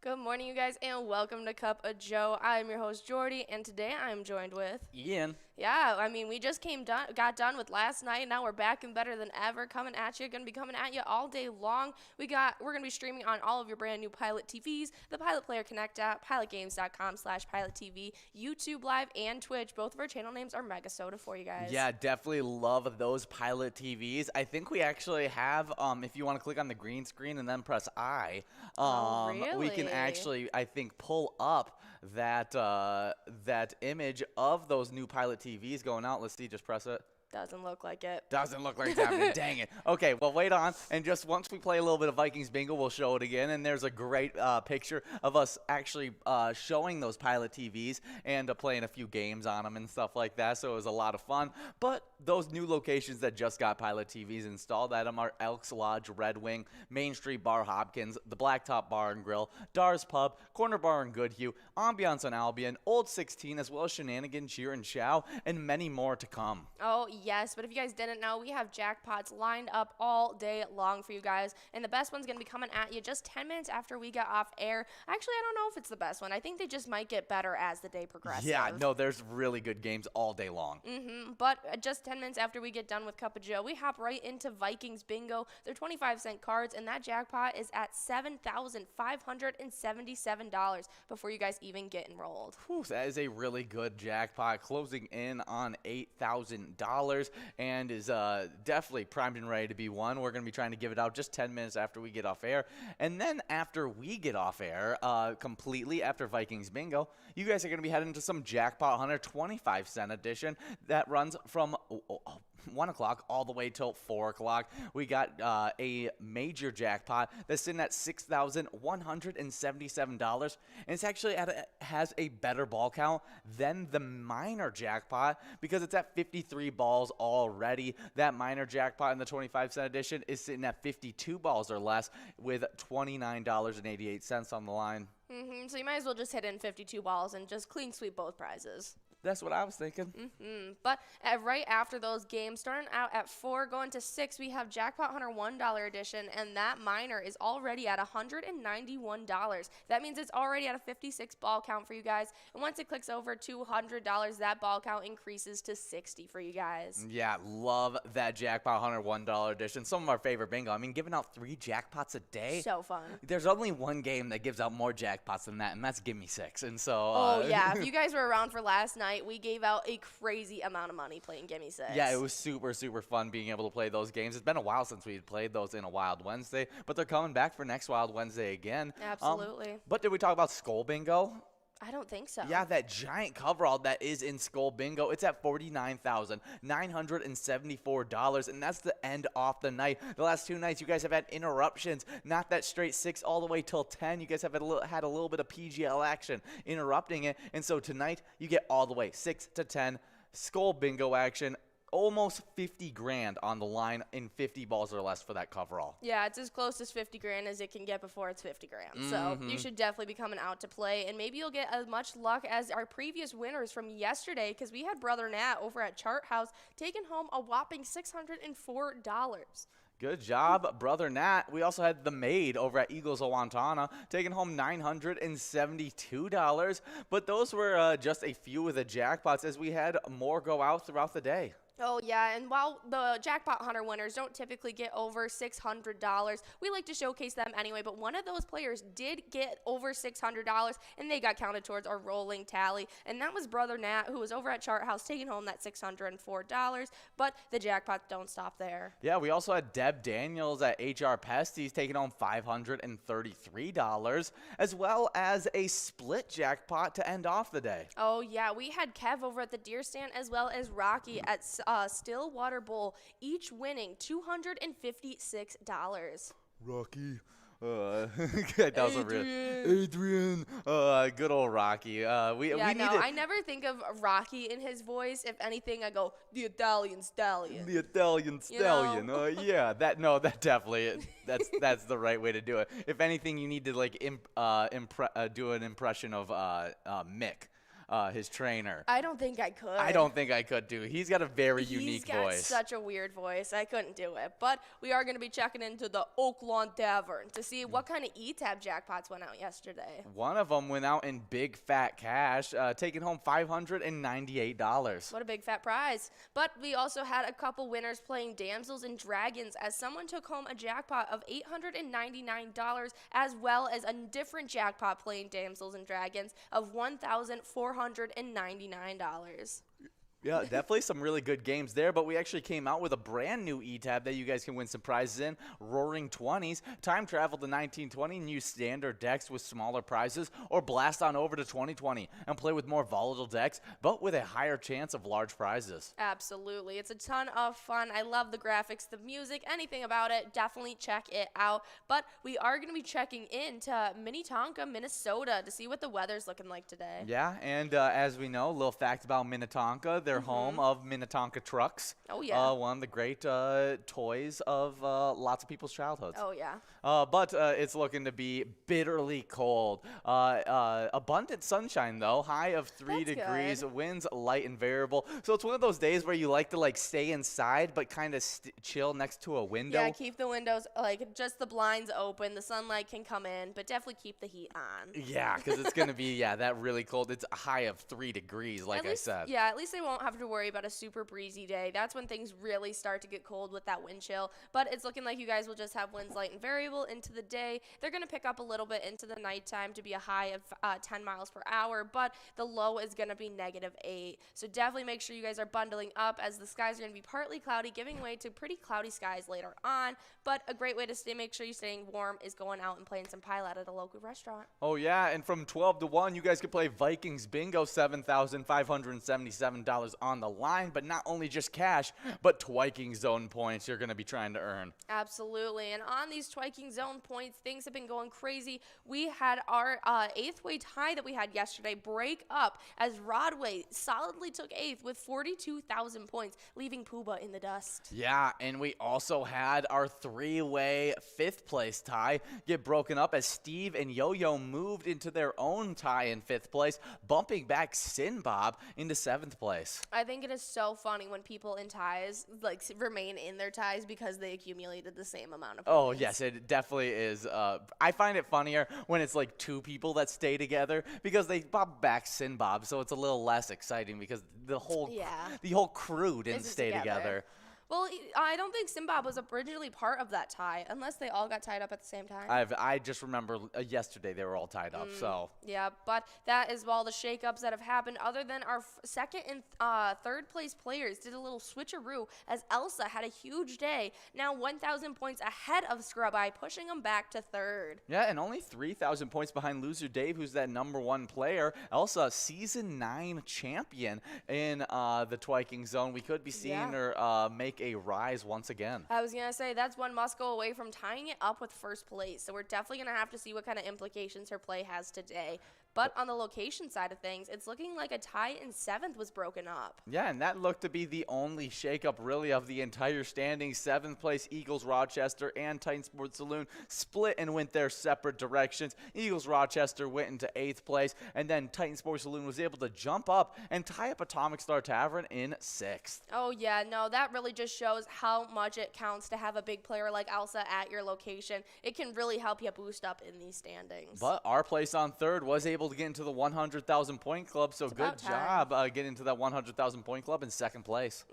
Good morning, you guys, and welcome to Cup of Joe. I'm your host, Jordy, and today I'm joined with Ian. we just got done with last night. Now we're back and better than ever, coming at you. Gonna be coming at you all day long. We're gonna be streaming on all of your brand new Pilot TVs, the Pilot Player Connect app, pilotgames.com/PilotTV, YouTube Live, and Twitch. Both of our channel names are MegaSota for you guys. Yeah, definitely love those Pilot TVs. I think we actually have, if you want to click on the green screen and then press I, we can really? actually, I think, pull up that image of those new Pilot TVs going out. Let's see, just press it. Doesn't look like it. Doesn't look like it's happening. Dang it. Okay, well, wait on. And just once we play a little bit of Vikings Bingo, we'll show it again. And there's a great picture of us actually showing those Pilot TVs and playing a few games on them and stuff like that. So it was a lot of fun. But those new locations that just got Pilot TVs installed at them are Elks Lodge, Red Wing, Main Street Bar Hopkins, the Blacktop Bar and Grill, Dar's Pub, Corner Bar in Goodhue, Ambiance on Albion, Old 16, as well as Shenanigans, Cheer and Chow, and many more to come. Oh, yes, but if you guys didn't know, we have jackpots lined up all day long for you guys, and the best one's going to be coming at you just 10 minutes after we get off air. Actually, I don't know if it's the best one. I think they just might get better as the day progresses. Yeah, no, there's really good games all day long. But just 10 minutes after we get done with Cup of Joe, we hop right into Vikings Bingo. They're 25-cent cards, and that jackpot is at $7,577 before you guys even get enrolled. Whew, that is a really good jackpot, closing in on $8,000, and is definitely primed and ready to be won. We're going to be trying to give it out just 10 minutes after we get off air. And then after we get off air, completely after Vikings Bingo, you guys are going to be heading to some Jackpot Hunter 25-cent edition that runs from 1 o'clock all the way till 4 o'clock. We got a major jackpot that's sitting at $6,177, and it's actually has a better ball count than the minor jackpot because it's at 53 balls already. That minor jackpot in the 25-cent edition is sitting at 52 balls or less with $29.88 on the line. So you might as well just hit in 52 balls and just clean sweep both prizes. That's what I was thinking. But right after those games, starting out at 4, going to 6, we have Jackpot Hunter $1 edition, and that minor is already at $191. That means it's already at a 56 ball count for you guys. And once it clicks over $200, that ball count increases to 60 for you guys. Yeah, love that Jackpot Hunter $1 edition. Some of our favorite bingo. I mean, giving out 3 jackpots a day. So fun. There's only one game that gives out more jackpots than that, and that's Gimme 6. And so, oh, yeah. If you guys were around for last night, we gave out a crazy amount of money playing Gimme 6. Yeah, it was super, super fun being able to play those games. It's been a while since we had played those in a Wild Wednesday, but they're coming back for next Wild Wednesday again. Absolutely. But did we talk about Skull Bingo? I don't think so. Yeah, that giant coverall that is in Skull Bingo, it's at $49,974, and that's the end off the night. The last 2 nights, you guys have had interruptions, not that straight 6 all the way till 10. You guys have had a little bit of PGL action interrupting it, and so tonight, you get all the way 6 to 10 Skull Bingo action. Almost 50 grand on the line in 50 balls or less for that coverall. Yeah, it's as close as 50 grand as it can get before it's 50 grand. So you should definitely be coming out to play, and maybe you'll get as much luck as our previous winners from yesterday, because we had Brother Nat over at Chart House taking home a whopping $604. Good job, Brother Nat. We also had the maid over at Eagles of Wantana taking home $972, but those were just a few of the jackpots as we had more go out throughout the day. Oh, yeah, and while the Jackpot Hunter winners don't typically get over $600, we like to showcase them anyway, but one of those players did get over $600, and they got counted towards our rolling tally, and that was Brother Nat, who was over at Chart House taking home that $604, but the jackpots don't stop there. Yeah, we also had Deb Daniels at HR Pesties taking home $533, as well as a split jackpot to end off the day. Oh, yeah, we had Kev over at the Deer Stand, as well as Rocky at Stillwater Bowl, each winning $256. Rocky. That was Adrian. Good old Rocky. I never think of Rocky in his voice. If anything, I go, the Italian stallion. The Italian stallion. Yeah, that definitely, that's the right way to do it. If anything, you need to like do an impression of Mick. his trainer. I don't think I could. I don't think I could do. He's got a very unique voice. He's got such a weird voice. I couldn't do it. But we are going to be checking into the Oaklawn Tavern to see what kind of E-Tab jackpots went out yesterday. One of them went out in big fat cash, taking home $598. What a big fat prize. But we also had a couple winners playing Damsels and Dragons, as someone took home a jackpot of $899, as well as a different jackpot playing Damsels and Dragons of $1,499. Yeah, definitely some really good games there, but we actually came out with a brand new E-Tab that you guys can win some prizes in, Roaring 20s. Time travel to 1920 and use standard decks with smaller prizes, or blast on over to 2020 and play with more volatile decks, but with a higher chance of large prizes. Absolutely. It's a ton of fun. I love the graphics, the music, anything about it. Definitely check it out. But we are going to be checking into Minnetonka, Minnesota to see what the weather's looking like today. Yeah, and as we know, a little fact about Minnetonka, they're home of Minnetonka trucks. Oh, yeah. One of the great toys of lots of people's childhoods. Oh, yeah. But it's looking to be bitterly cold. Abundant sunshine, though. High of 3 That's degrees. good. Winds light and variable. So it's one of those days where you like to stay inside, but kind of chill next to a window. Yeah, keep the windows, just the blinds open. The sunlight can come in, but definitely keep the heat on. Yeah, because it's going to be, that really cold. It's a high of 3 degrees, like I said. Yeah, at least they won't have to worry about a super breezy day. That's when things really start to get cold with that wind chill. But it's looking like you guys will just have winds light and variable into the day. They're going to pick up a little bit into the nighttime to be a high of 10 miles per hour, but the low is going to be -8. So definitely make sure you guys are bundling up, as the skies are going to be partly cloudy, giving way to pretty cloudy skies later on. But a great way to make sure you're staying warm is going out and playing some Pilot at a local restaurant. Oh, yeah, and from 12 to 1, you guys can play Vikings Bingo, $7,577 on the line, but not only just cash, but Twiking Zone points you're going to be trying to earn. Absolutely, and on these Twiking Zone points, things have been going crazy. We had our 8th way tie that we had yesterday break up, as Rodway solidly took 8th with 42,000 points, leaving Pooba in the dust. Yeah, and we also had our 3-way 5th place tie get broken up, as Steve and Yo-Yo moved into their own tie in 5th place, bumping back Sin Bob into 7th place. I think it is so funny when people in ties remain in their ties because they accumulated the same amount of points. Oh, yes, it definitely is. I find it funnier when it's 2 people that stay together, because they bob back Sin Bob, so it's a little less exciting because the whole crew didn't stay together. Well, I don't think Simbob was originally part of that tie, unless they all got tied up at the same time. I just remember yesterday they were all tied up, so. Yeah, but that is all the shakeups that have happened, other than our 2nd and 3rd place players did a little switcheroo, as Elsa had a huge day, now 1,000 points ahead of Scrub Eye, pushing them back to 3rd. Yeah, and only 3,000 points behind Loser Dave, who's that #1 player. Elsa, Season 9 champion in the Twiking Zone. We could be seeing her make a rise once again. I was going to say, that's one must go away from tying it up with 1st place. So we're definitely going to have to see what kind of implications her play has today. But on the location side of things, it's looking like a tie in 7th was broken up. Yeah, and that looked to be the only shakeup really of the entire standings. 7th place Eagles Rochester and Titan Sports Saloon split and went their separate directions. Eagles Rochester went into 8th place, and then Titan Sports Saloon was able to jump up and tie up Atomic Star Tavern in 6th. Oh yeah, no, that really just shows how much it counts to have a big player like Elsa at your location. It can really help you boost up in these standings. But our place on 3rd was able to get into the 100,000 point club, so good job getting into that 100,000 point club in 2nd place.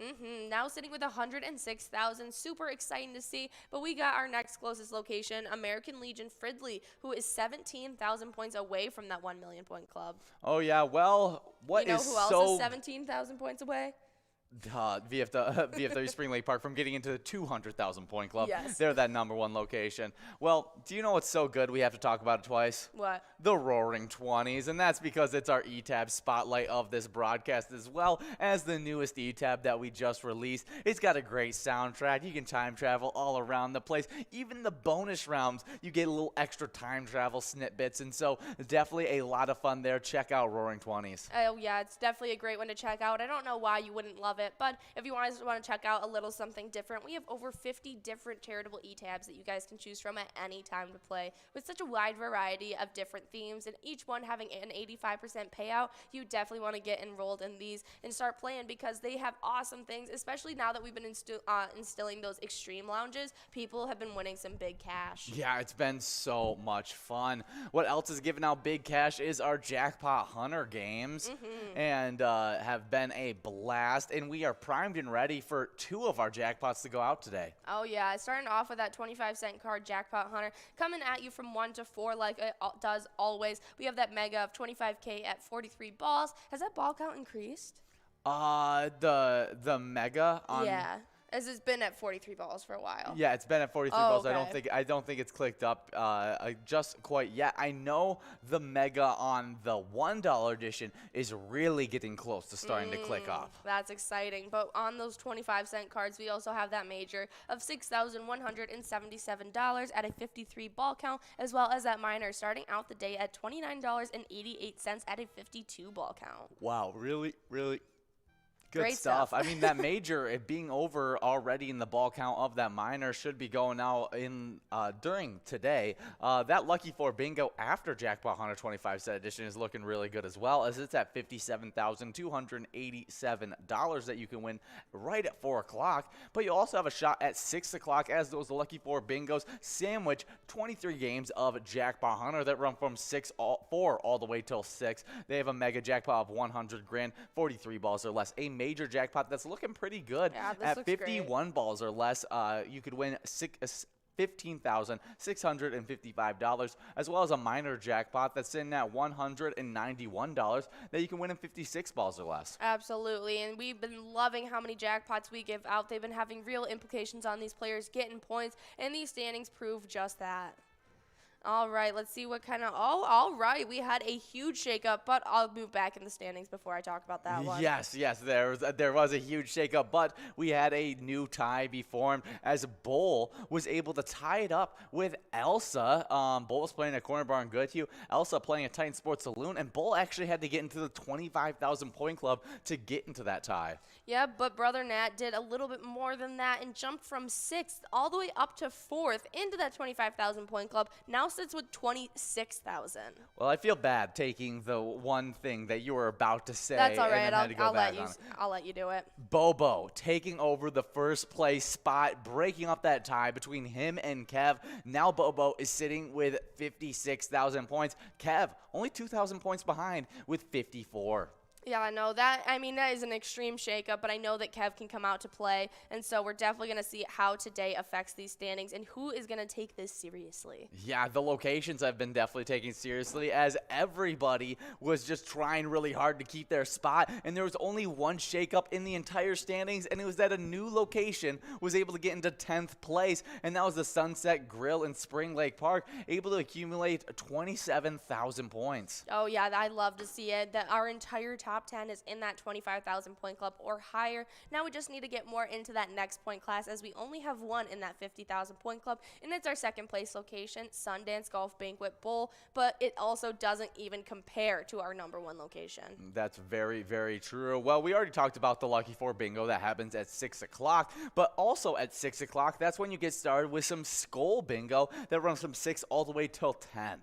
Now sitting with 106,000, super exciting to see. But we got our next closest location, American Legion Fridley, who is 17,000 points away from that 1 million point club. Oh yeah, well, what you know is who else so is 17,000 points away? VFW Spring Lake Park from getting into the 200,000 point club. Yes. They're that #1 location. Well, do you know what's so good we have to talk about it twice? What? The Roaring 20s, and that's because it's our E-Tab spotlight of this broadcast, as well as the newest E-Tab that we just released. It's got a great soundtrack. You can time travel all around the place. Even the bonus rounds, you get a little extra time travel snippets, and so definitely a lot of fun there. Check out Roaring 20s. Oh yeah, it's definitely a great one to check out. I don't know why you wouldn't love it. it. But if you guys want to check out a little something different, we have over 50 different charitable e-tabs that you guys can choose from at any time to play. With such a wide variety of different themes and each one having an 85% payout, you definitely want to get enrolled in these and start playing because they have awesome things, especially now that we've been instilling those extreme lounges. People have been winning some big cash. Yeah, it's been so much fun. What else is giving out big cash is our Jackpot Hunter games, and have been a blast. And we are primed and ready for 2 of our jackpots to go out today. Oh, yeah. Starting off with that 25-cent card, Jackpot Hunter, coming at you from 1 to 4 like it does always. We have that mega of 25K at 43 balls. Has that ball count increased? The mega on... Yeah. As it's been at 43 balls for a while. Yeah, it's been at 43 balls. Okay. I don't think it's clicked up just quite yet. I know the mega on the $1 edition is really getting close to starting to click up. That's exciting. But on those 25-cent cards, we also have that major of $6,177 at a 53 ball count, as well as that minor starting out the day at $29.88 at a 52 ball count. Wow, really, really good Great stuff. I mean, that major, it being over already in the ball count of that minor, should be going out in during today. That Lucky 4 bingo after Jackpot Hunter 25-cent edition is looking really good as well, as it's at $57,287 that you can win right at 4 o'clock. But you also have a shot at 6 o'clock as those Lucky 4 bingos sandwich 23 games of Jackpot Hunter that run from 4 all the way till 6. They have a mega jackpot of 100 grand, 43 balls or less. A major jackpot that's looking pretty good. Yeah, this at looks 51 balls or less. You could win $15,655, as well as a minor jackpot that's in at $191 that you can win in 56 balls or less. Absolutely, and we've been loving how many jackpots we give out. They've been having real implications on these players getting points, and these standings prove just that. All right, let's see what kind of... Oh, all right, we had a huge shakeup, but I'll move back in the standings before I talk about that one. Yes, there was a huge shakeup, but we had a new tie be formed as Bull was able to tie it up with Elsa. Bull was playing at Corner Bar in Goodhue, Elsa playing at Titan Sports Saloon, and Bull actually had to get into the 25,000 point club to get into that tie. Yeah, but Brother Nat did a little bit more than that and jumped from 6th all the way up to 4th into that 25,000 point club. Now sits with 26,000. Well, I feel bad taking the one thing that you were about to say. That's all right. And then had to go back on it. I'll let you do it. Bobo taking over the first place spot, breaking up that tie between him and Kev. Now Bobo is sitting with 56,000 points. Kev only 2,000 points behind with 54. Yeah, I know that. I mean, that is an extreme shakeup, but I know that Kev can come out to play, and so we're definitely going to see how today affects these standings and who is going to take this seriously. Yeah, the locations I've been definitely taking seriously, as everybody was just trying really hard to keep their spot, and there was only one shakeup in the entire standings, and it was that a new location was able to get into 10th place, and that was the Sunset Grill in Spring Lake Park, able to accumulate 27,000 points. Oh, yeah, I love to see it. That our entire top 10 is in that 25,000 point club or higher. Now we just need to get more into that next point class, as we only have one in that 50,000 point club, and it's our second place location, Sundance Golf Banquet Bowl, but it also doesn't even compare to our number 1 location. That's very, very true. Well, we already talked about the Lucky 4 bingo that happens at 6 o'clock, but also at 6 o'clock, that's when you get started with some Skull bingo that runs from 6 all the way till 10.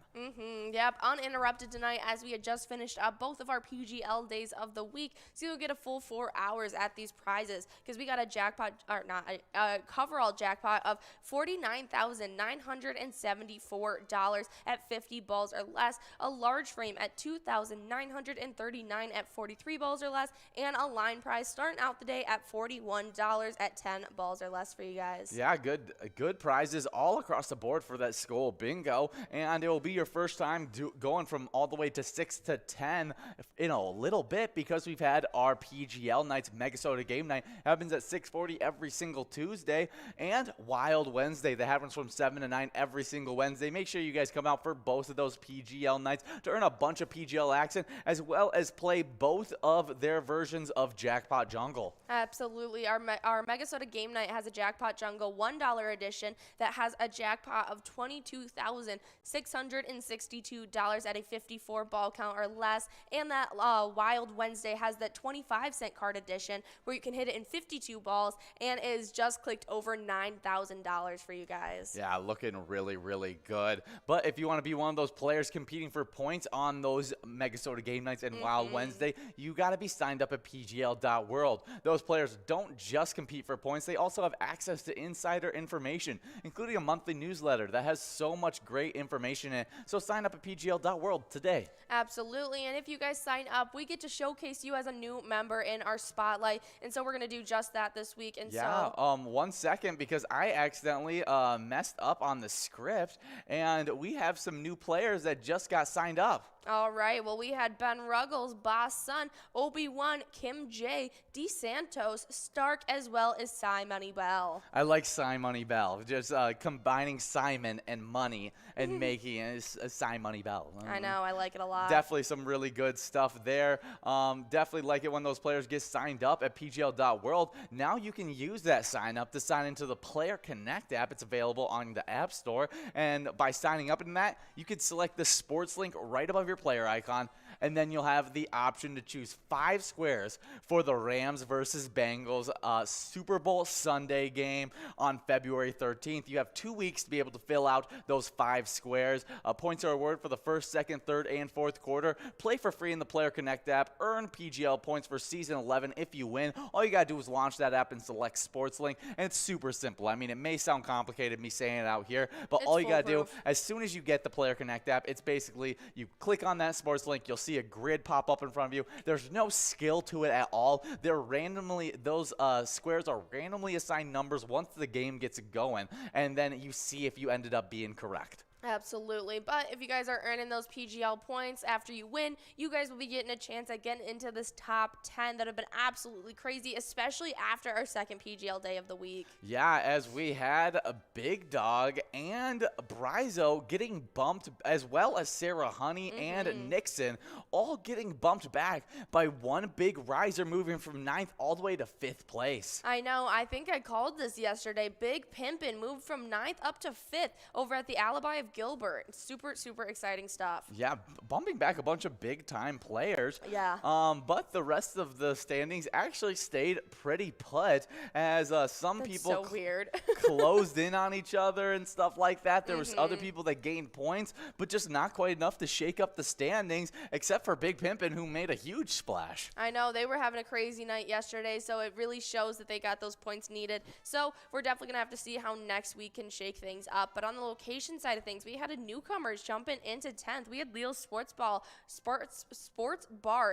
Yep, uninterrupted tonight, as we had just finished up both of our PGL days of the week, so you'll get a full 4 hours at these prizes, because we got a jackpot, or not, a coverall jackpot of $49,974 at 50 balls or less, a large frame at $2,939 at 43 balls or less, and a line prize starting out the day at $41 at 10 balls or less for you guys. Yeah, good prizes all across the board for that Skull bingo, and it will be your first time going from all the way to 6 to 10 in a little bit, because we've had our PGL nights. MegaSota game night happens at 6:40 every single Tuesday, and Wild Wednesday that happens from 7 to 9 every single Wednesday. Make sure you guys come out for both of those PGL nights to earn a bunch of PGL action, as well as play both of their versions of Jackpot Jungle. Absolutely. Our MegaSota game night has a Jackpot Jungle $1 edition that has a jackpot of $22,662 at a 54 ball count or less, and that Wild Wild Wednesday has that 25-cent card edition where you can hit it in 52 balls and is just clicked over $9,000 for you guys. Yeah, looking really, really good. But if you want to be one of those players competing for points on those MegaSota game nights and Wild Wednesday, you got to be signed up at PGL.World. Those players don't just compete for points, they also have access to insider information, including a monthly newsletter that has so much great information in it. So sign up at PGL.World today. Absolutely, and if you guys sign up, we get to showcase you as a new member in our spotlight, and so we're going to do just that this week. And yeah, 1 second, because I accidentally messed up on the script, and we have some new players that just got signed up. All right, well, we had Ben Ruggles, Boss Son, Obi-Wan, Kim J, DeSantos, Stark, as well as Cy Money Bell. I like Cy Money Bell, just combining Simon and money and making a Cy Money Bell. I know, I like it a lot. Definitely some really good stuff there. Definitely like it when those players get signed up at PGL.World. Now you can use that sign up to sign into the Player Connect app. It's available on the App Store. And by signing up in that, you can select the sports link right above your player icon, and then you'll have the option to choose 5 squares for the Rams versus Bengals Super Bowl Sunday game on February 13th. You have 2 weeks to be able to fill out those 5 squares. Points are awarded for the first, second, third, and fourth quarter. Play for free in the Player Connect app. Earn PGL points for Season 11 if you win. All you got to do is launch that app and select Sports Link, and it's super simple. I mean, it may sound complicated me saying it out here, but all you got to do, as soon as you get the Player Connect app, it's basically you click on that Sports Link, you'll see a grid pop up in front of you. There's no skill to it at all. Those squares are randomly assigned numbers once the game gets going, and then you see if you ended up being correct. Absolutely, but if you guys are earning those PGL points after you win, you guys will be getting a chance at getting into this top 10 that have been absolutely crazy, especially after our second PGL day of the week. Yeah, as we had a Big Dog and Brizo getting bumped, as well as Sarah Honey and Nixon, all getting bumped back by one big riser, moving from 9th all the way to 5th place. I know, I think I called this yesterday. Big Pimpin' moved from 9th up to 5th over at the Alibi of Gilbert. Super, super exciting stuff. Yeah, bumping back a bunch of big-time players. Yeah. But the rest of the standings actually stayed pretty put, as some people so weird. closed in on each other and stuff like that. There was other people that gained points, but just not quite enough to shake up the standings, except for Big Pimpin', who made a huge splash. I know, they were having a crazy night yesterday, so it really shows that they got those points needed. So we're definitely going to have to see how next week can shake things up. But on the location side of things, we had a newcomers jumping into 10th. We had Leo's Sports Bar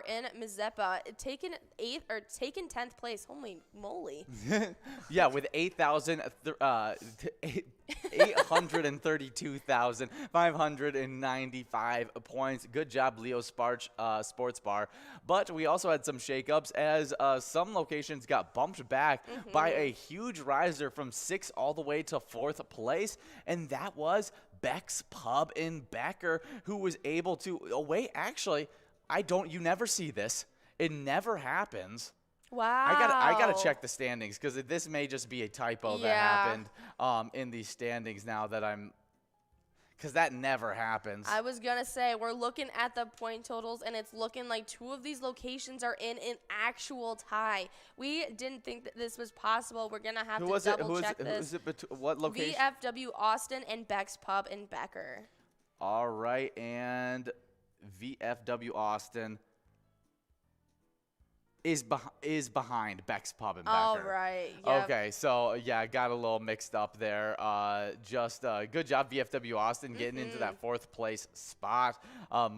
in Mazeppa taking 10th place. Holy moly. Yeah, with 832,595 points. Good job, Leo Sports Bar. But we also had some shakeups, as some locations got bumped back by a huge riser from 6th all the way to 4th place, and that was Beck's Pub in Becker, who was able to actually, you never see this. It never happens. Wow. I gotta check the standings, because this may just be a typo that happened in these standings now that because that never happens. I was going to say, we're looking at the point totals, and it's looking like 2 of these locations are in an actual tie. We didn't think that this was possible. We're going to have to double check this. What location? VFW Austin and Beck's Pub in Becker. All right, and VFW Austin is behind Beck's Pub in Becker. All right. Yep. Okay, so yeah, I got a little mixed up there. Just good job, VFW Austin, getting into that 4th place spot,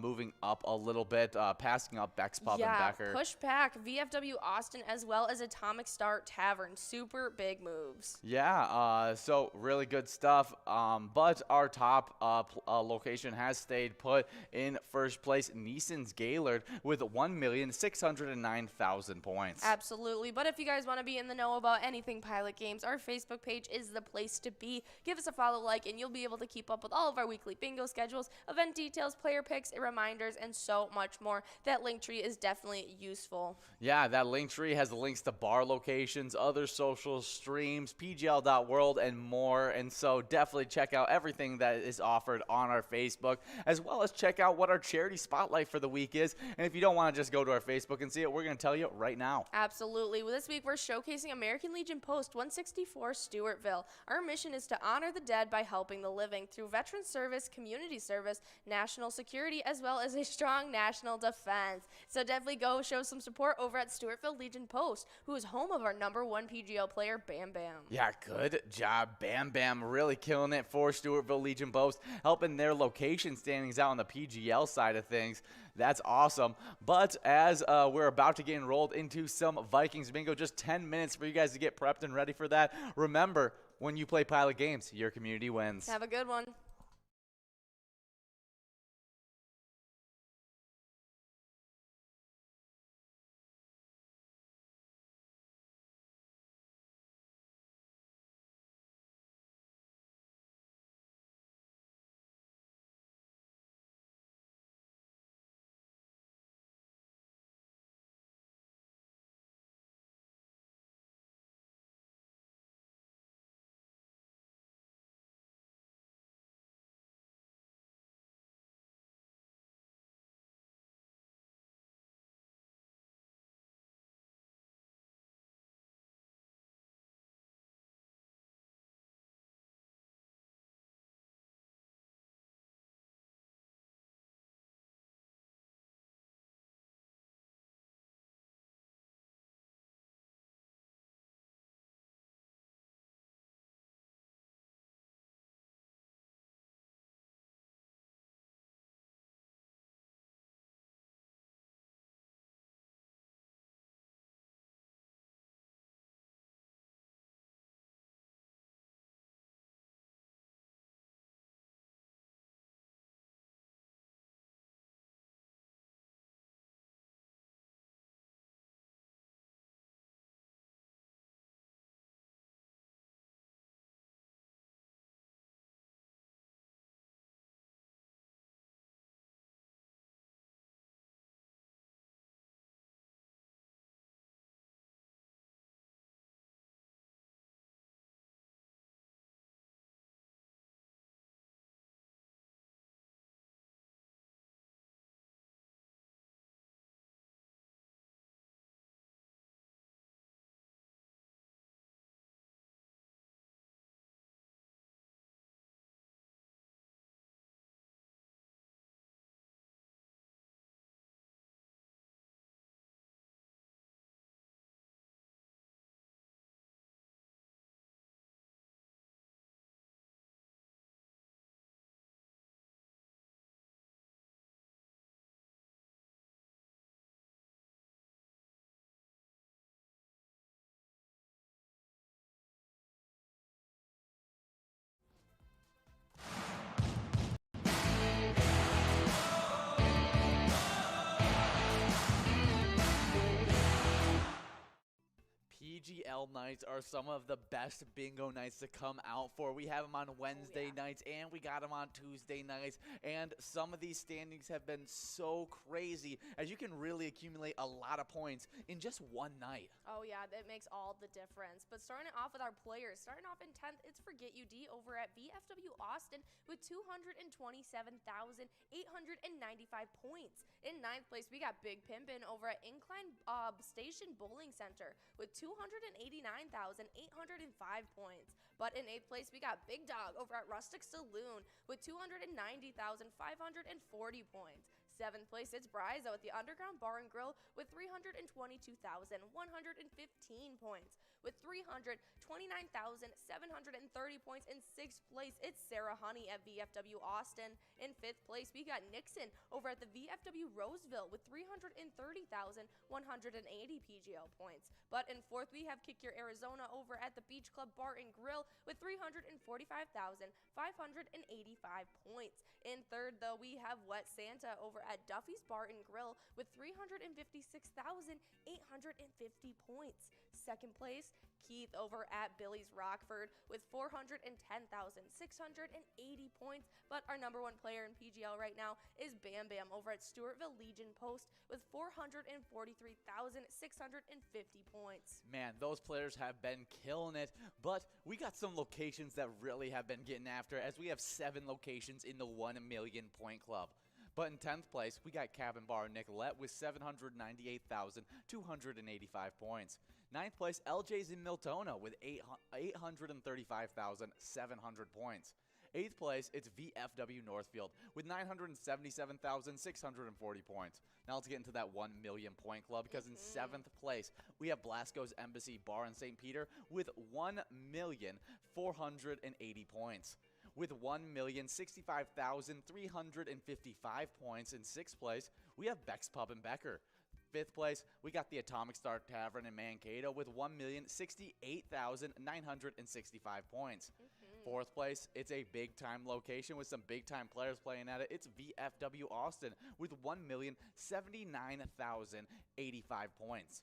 moving up a little bit, passing up Beck's Pub in Becker. Yeah, push back VFW Austin as well as Atomic Star Tavern. Super big moves. Yeah, so really good stuff. But our top location has stayed put in 1st place. Neeson's Gaylord with 1,609,000 1,000 points. Absolutely. But if you guys want to be in the know about anything Pilot Games, our Facebook page is the place to be. Give us a follow, like, and you'll be able to keep up with all of our weekly bingo schedules, event details, player picks, reminders, and so much more. That link tree is definitely useful. Yeah, that link tree has the links to bar locations, other social streams, pgl.world, and more. And so definitely check out everything that is offered on our Facebook, as well as check out what our charity spotlight for the week is. And if you don't want to just go to our Facebook and see it, we're going to tell you right now. Absolutely. Well, this week we're showcasing American Legion Post 164 Stewartville. Our mission is to honor the dead by helping the living through veteran service, community service, national security, as well as a strong national defense. So definitely go show some support over at Stewartville Legion Post, who is home of our #1 PGL player, Bam Bam. Yeah, good job. Bam Bam really killing it for Stewartville Legion Post, helping their location standings out on the PGL side of things. That's awesome. But as we're about to get enrolled into some Vikings bingo, just 10 minutes for you guys to get prepped and ready for that. Remember, when you play Pilot Games, your community wins. Have a good one. PGL nights are some of the best bingo nights to come out for. We have them on Wednesday nights, and we got them on Tuesday nights. And some of these standings have been so crazy, as you can really accumulate a lot of points in just one night. Oh, yeah, that makes all the difference. But starting it off with our players, starting off in 10th, it's Forget You D over at VFW Austin with 227,895 points. In 9th place, we got Big Pimpin' over at Incline Station Bowling Center with 289,805 points. But in 8th place, we got Big Dog over at Rustic Saloon with 290,540 points. 7th place, it's Bryzo at the Underground Bar and Grill with 322,115 points. With 329,730 points in 6th place, it's Sarah Honey at VFW Austin. In 5th place, we got Nixon over at the VFW Roseville with 330,180 PGL points. But in 4th, we have Kick Your Arizona over at the Beach Club Bar and Grill with 345,585 points. In 3rd, though, we have Wet Santa over at Duffy's Bar and Grill with 356,800 450 points. Second place, Keith over at Billy's Rockford with 410,680 points. But our number one player in PGL right now is Bam Bam over at Stewartville Legion Post with 443,650 points. Man, those players have been killing it, but we got some locations that really have been getting after as we have 7 locations in the 1 million point club. But in 10th place, we got Cabin Bar Nicolette with 798,285 points. 9th place, LJ's in Miltona with 835,700 points. 8th place, it's VFW Northfield with 977,640 points. Now let's get into that 1 million point club because in 7th place, we have Blasco's Embassy Bar in St. Peter with 1,480 points. With 1,065,355 points in 6th place, we have Beck's Pub in Becker. 5th place, we got the Atomic Star Tavern in Mankato with 1,068,965 points. 4th place, it's a big-time location with some big-time players playing at it. It's VFW Austin with 1,079,085 points.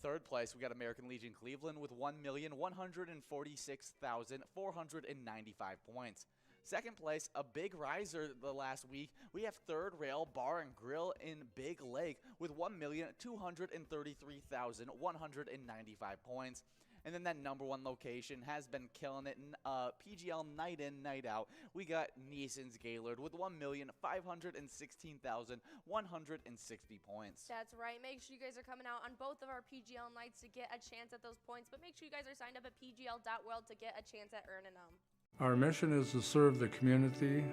3rd place, we got American Legion Cleveland with 1,146,495 points. 2nd place, a big riser the last week, we have Third Rail Bar and Grill in Big Lake with 1,233,195 points. And then that number 1 location has been killing it in PGL night in, night out. We got Neeson's Gaylord with 1,516,160 points. That's right. Make sure you guys are coming out on both of our PGL nights to get a chance at those points. But make sure you guys are signed up at pgl.world to get a chance at earning them. Our mission is to serve the community.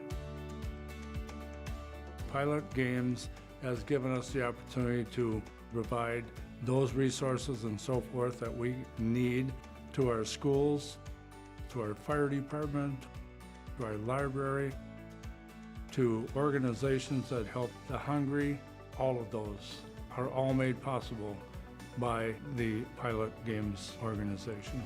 Pilot Games has given us the opportunity to provide those resources and so forth that we need to our schools, to our fire department, to our library, to organizations that help the hungry. All of those are all made possible by the Pilot Games organization.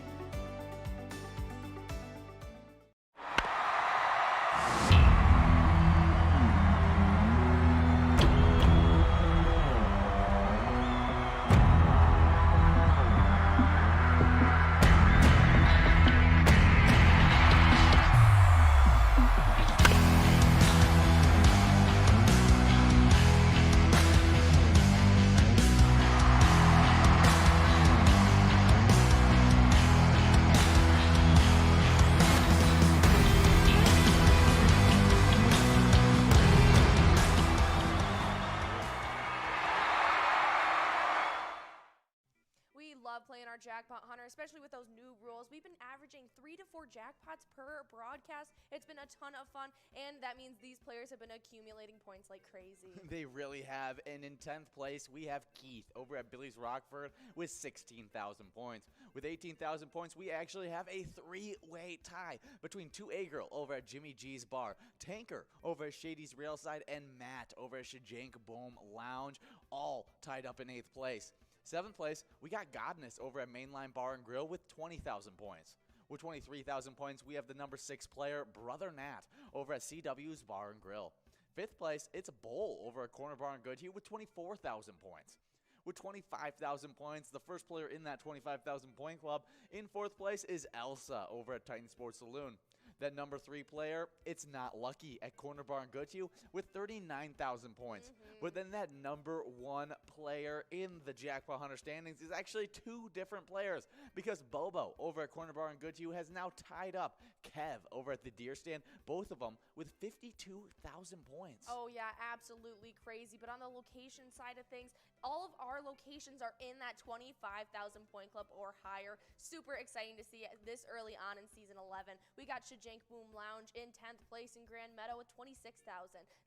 Love playing our Jackpot Hunter, especially with those new rules. We've been averaging 3 to 4 jackpots per broadcast. It's been a ton of fun, and that means these players have been accumulating points like crazy. They really have. And in 10th place, we have Keith over at Billy's Rockford with 16,000 points. With 18,000 points, we actually have a 3-way tie between 2A Girl over at Jimmy G's Bar, Tanker over at Shady's Railside, and Matt over at Shajank Boom Lounge, all tied up in 8th place. 7th place, we got Godness over at Mainline Bar and Grill with 20,000 points. With 23,000 points, we have the number 6 player, Brother Nat, over at CW's Bar and Grill. 5th place, it's Bowl over at Corner Bar and Goodhue with 24,000 points. With 25,000 points, the first player in that 25,000 point club. In 4th place is Elsa over at Titan Sports Saloon. That number 3 player, it's Not Lucky at Corner Bar and Goodhue with 39,000 points. But then that number 1 player in the Jackpot Hunter standings is actually 2 different players because Bobo over at Corner Bar and Goodhue has now tied up Kev over at the Deer Stand, both of them with 52,000 points. Oh yeah, absolutely crazy. But on the location side of things, all of our locations are in that 25,000 point club or higher. Super exciting to see it this early on in season 11. We got Shajank Boom Lounge in 10th place in Grand Meadow with 26,000.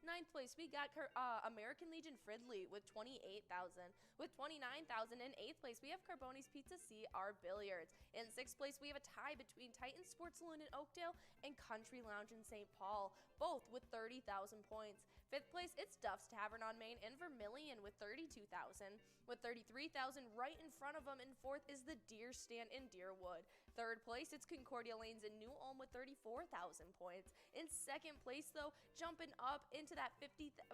9th place, we got American Legion Fridley with 28,000. With 29,000 in 8th place, we have Carboni's Pizza CR Billiards. In 6th place, we have a tie between Titan Sports Saloon in Oakdale and Country Lounge in St. Paul, both with 30,000 points. 5th place, it's Duff's Tavern on Main in Vermilion with 32,000. With 33,000 right in front of them in 4th is the Deer Stand in Deerwood. third place, it's Concordia Lanes in New Ulm with 34,000 points. In second place, though, jumping up into that 50,000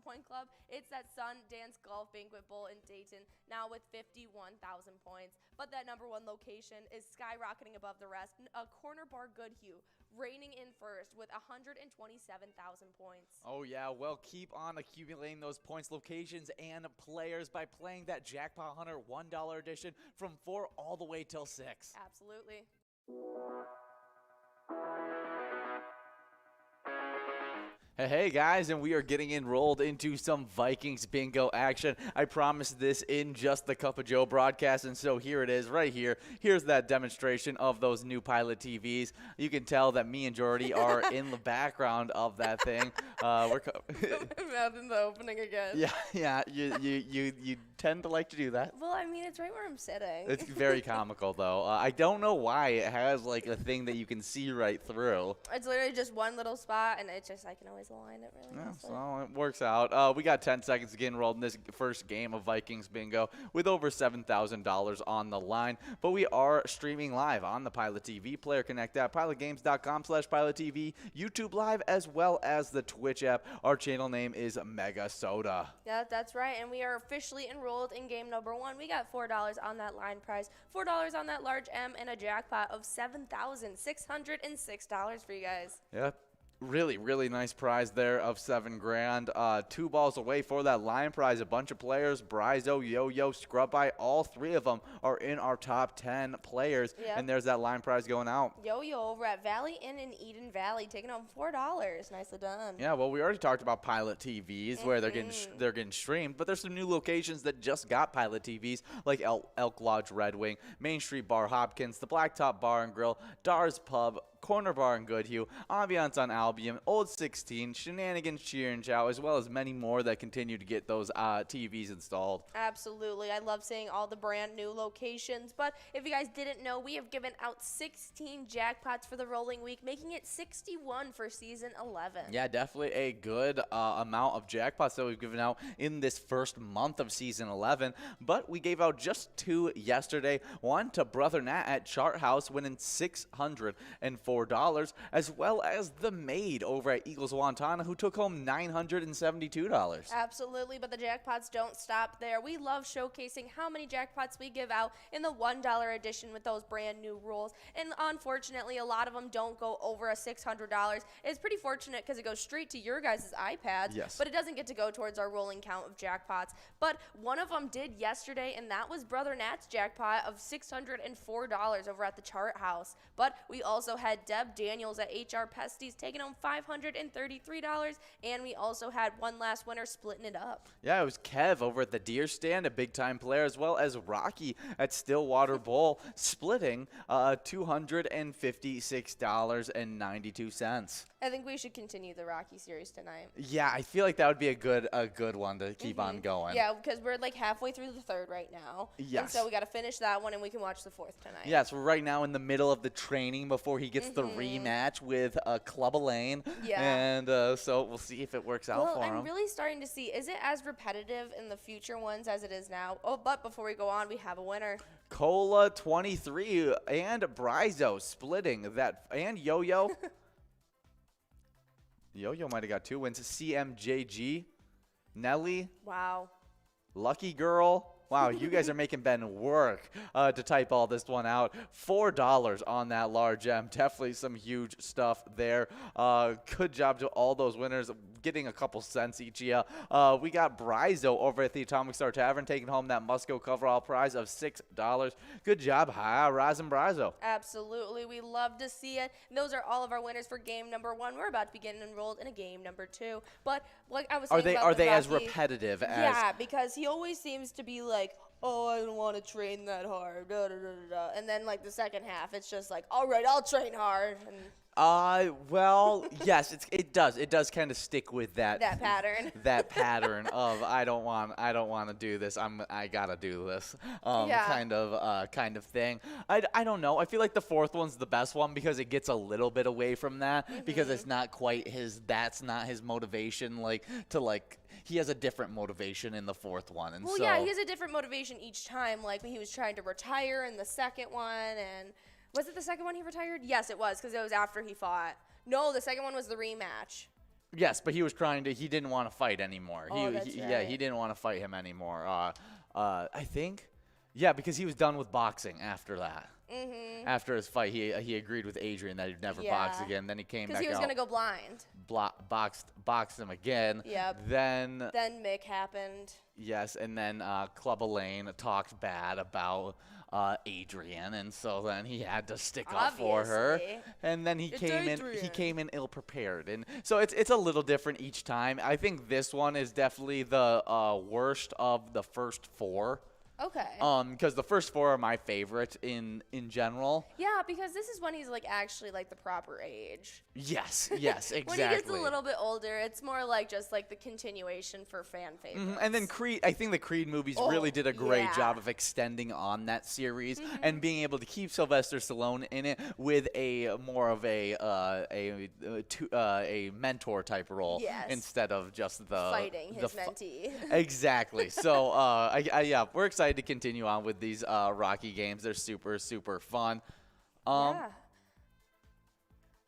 point club, it's that Sundance Golf Banquet Bowl in Dayton, now with 51,000 points. But that number one location is skyrocketing above the rest. Corner Bar Goodhue reigning in first with 127,000 points. Oh, yeah. Well, keep on accumulating those points, locations, and players by playing that Jackpot Hunter $1 edition from 4 all the way till 6. Absolutely. Hey guys, and we are getting enrolled into some Vikings bingo action. I promised this in just the Cup of Joe broadcast, and so here it is right here. Here's that demonstration of those new Pilot TVs. You can tell that me and Jordy are in the background of that thing. Imagine the opening again. Yeah, you tend to like to do that. Well, I mean, it's right where I'm sitting. It's very comical, though. I don't know why it has, like, a thing that you can see right through. It's literally just one little spot, and it's just, I can always align it really nicely. So it works out. We got 10 seconds to get enrolled in this first game of Vikings Bingo with over $7,000 on the line. But we are streaming live on the Pilot TV, Player Connect app, pilotgames.com/PilotTV, YouTube Live, as well as the Twitch app. Our channel name is MegaSota. Yeah, that's right, and we are officially enrolled in game number 1. We got $4 on that line prize, $4 on that large M, and a jackpot of $7,606 for you guys. Yep. Really nice prize there of $7,000. 2 balls away for that line prize. A bunch of players, Bryzo, Yo-Yo, Scrub Eye, all 3 of them are in our top 10 players. Yep. And there's that line prize going out. Yo-Yo over at Valley Inn in Eden Valley, taking home $4. Nicely done. Yeah, well, we already talked about Pilot TVs where they're getting streamed, but there's some new locations that just got Pilot TVs, like Elk Lodge Red Wing, Main Street Bar Hopkins, the Blacktop Bar and Grill, Dar's Pub, Corner Bar in Goodhue, Ambiance on Albion, Old 16, Shenanigans Cheer and Chow, as well as many more that continue to get those TVs installed. Absolutely. I love seeing all the brand new locations. But if you guys didn't know, we have given out 16 jackpots for the rolling week, making it 61 for season 11. Yeah, definitely a good amount of jackpots that we've given out in this first month of season 11. But we gave out just 2 yesterday. One to Brother Nat at Chart House, winning $604, as well as the maid over at Eagles Wantana, who took home $972. Absolutely, but the jackpots don't stop there. We love showcasing how many jackpots we give out in the $1 edition with those brand new rules. And unfortunately, a lot of them don't go over a $600. It's pretty fortunate because it goes straight to your guys' iPads, but it doesn't get to go towards our rolling count of jackpots. But one of them did yesterday, and that was Brother Nat's jackpot of $604 over at the Chart House. But we also had Deb Daniels at HR Pesties taking home $533, and we also had one last winner splitting it up. Yeah, it was Kev over at the Deer Stand, a big-time player, as well as Rocky at Stillwater Bowl, splitting $256.92. I think we should continue the Rocky series tonight. Yeah, I feel like that would be a good one to keep on going. Yeah, because we're like halfway through the 3rd right now. Yes. And so we got to finish that one, and we can watch the 4th tonight. Yes, we're right now in the middle of the training before he gets the rematch with Club Elaine. Yeah. And so we'll see if it works out for him. I'm really starting to see, is it as repetitive in the future ones as it is now? Oh, but before we go on, we have a winner. Cola 23 and Bryzo splitting that, and Yo-Yo. Yo-Yo might have got 2 wins. CMJG, Nelly. Wow. Lucky Girl. Wow, you guys are making Ben work to type all this one out. $4 on that large M. Definitely some huge stuff there. Good job to all those winners, getting a couple cents each. We got Bryzo over at the Atomic Star Tavern taking home that Musco coverall prize of $6. Good job, Raz and Bryzo. Absolutely. We love to see it. And those are all of our winners for game number 1. We're about to be getting enrolled in a game number 2. But like I was saying, are they as repetitive as? Yeah, because he always seems to be like, oh, I don't want to train that hard, and then like the second half, it's just like, all right, I'll train hard. And well, yes, it does kind of stick with that pattern. That pattern of I don't want to do this. I gotta do this. Kind of thing. I don't know. I feel like the 4th one's the best one because it gets a little bit away from that because it's not quite that's not his motivation, like to like he has a different motivation in the fourth one. And Well, so, yeah, he has a different motivation each time. Like when he was trying to retire in the second one, and was it the second one he retired? Yes, it was, because it was after he fought. No, the second one was the rematch. yes, but he was he didn't want to fight anymore. Oh, that's Yeah, right. he didn't want to fight him anymore. I think, yeah, because he was done with boxing after that. After his fight, he agreed with Adrian that he'd never box Yeah. again. Then he came Because back he was out, going to go blind. boxed him again. Yep. Then Then Mick happened. yes, and then Club Elaine talked bad about Adrian, and so then he had to stick up for her. Obviously. And then he It's came Adrian. in ill prepared, and so it's a little different each time. I think this one is definitely the worst of the first four. Okay. Because the first four are my favorite in general. Yeah, because this is when he's like actually like the proper age. Yes, exactly. When he gets a little bit older, it's more like just like the continuation for fan favorites. And then Creed, I think the Creed movies Oh, really did a great yeah. job of extending on that series and being able to keep Sylvester Stallone in it with a more of a mentor type role Yes. instead of just the Fighting his the mentee. Exactly. So yeah, we're excited to continue on with these Rocky games. They're super fun. Yeah.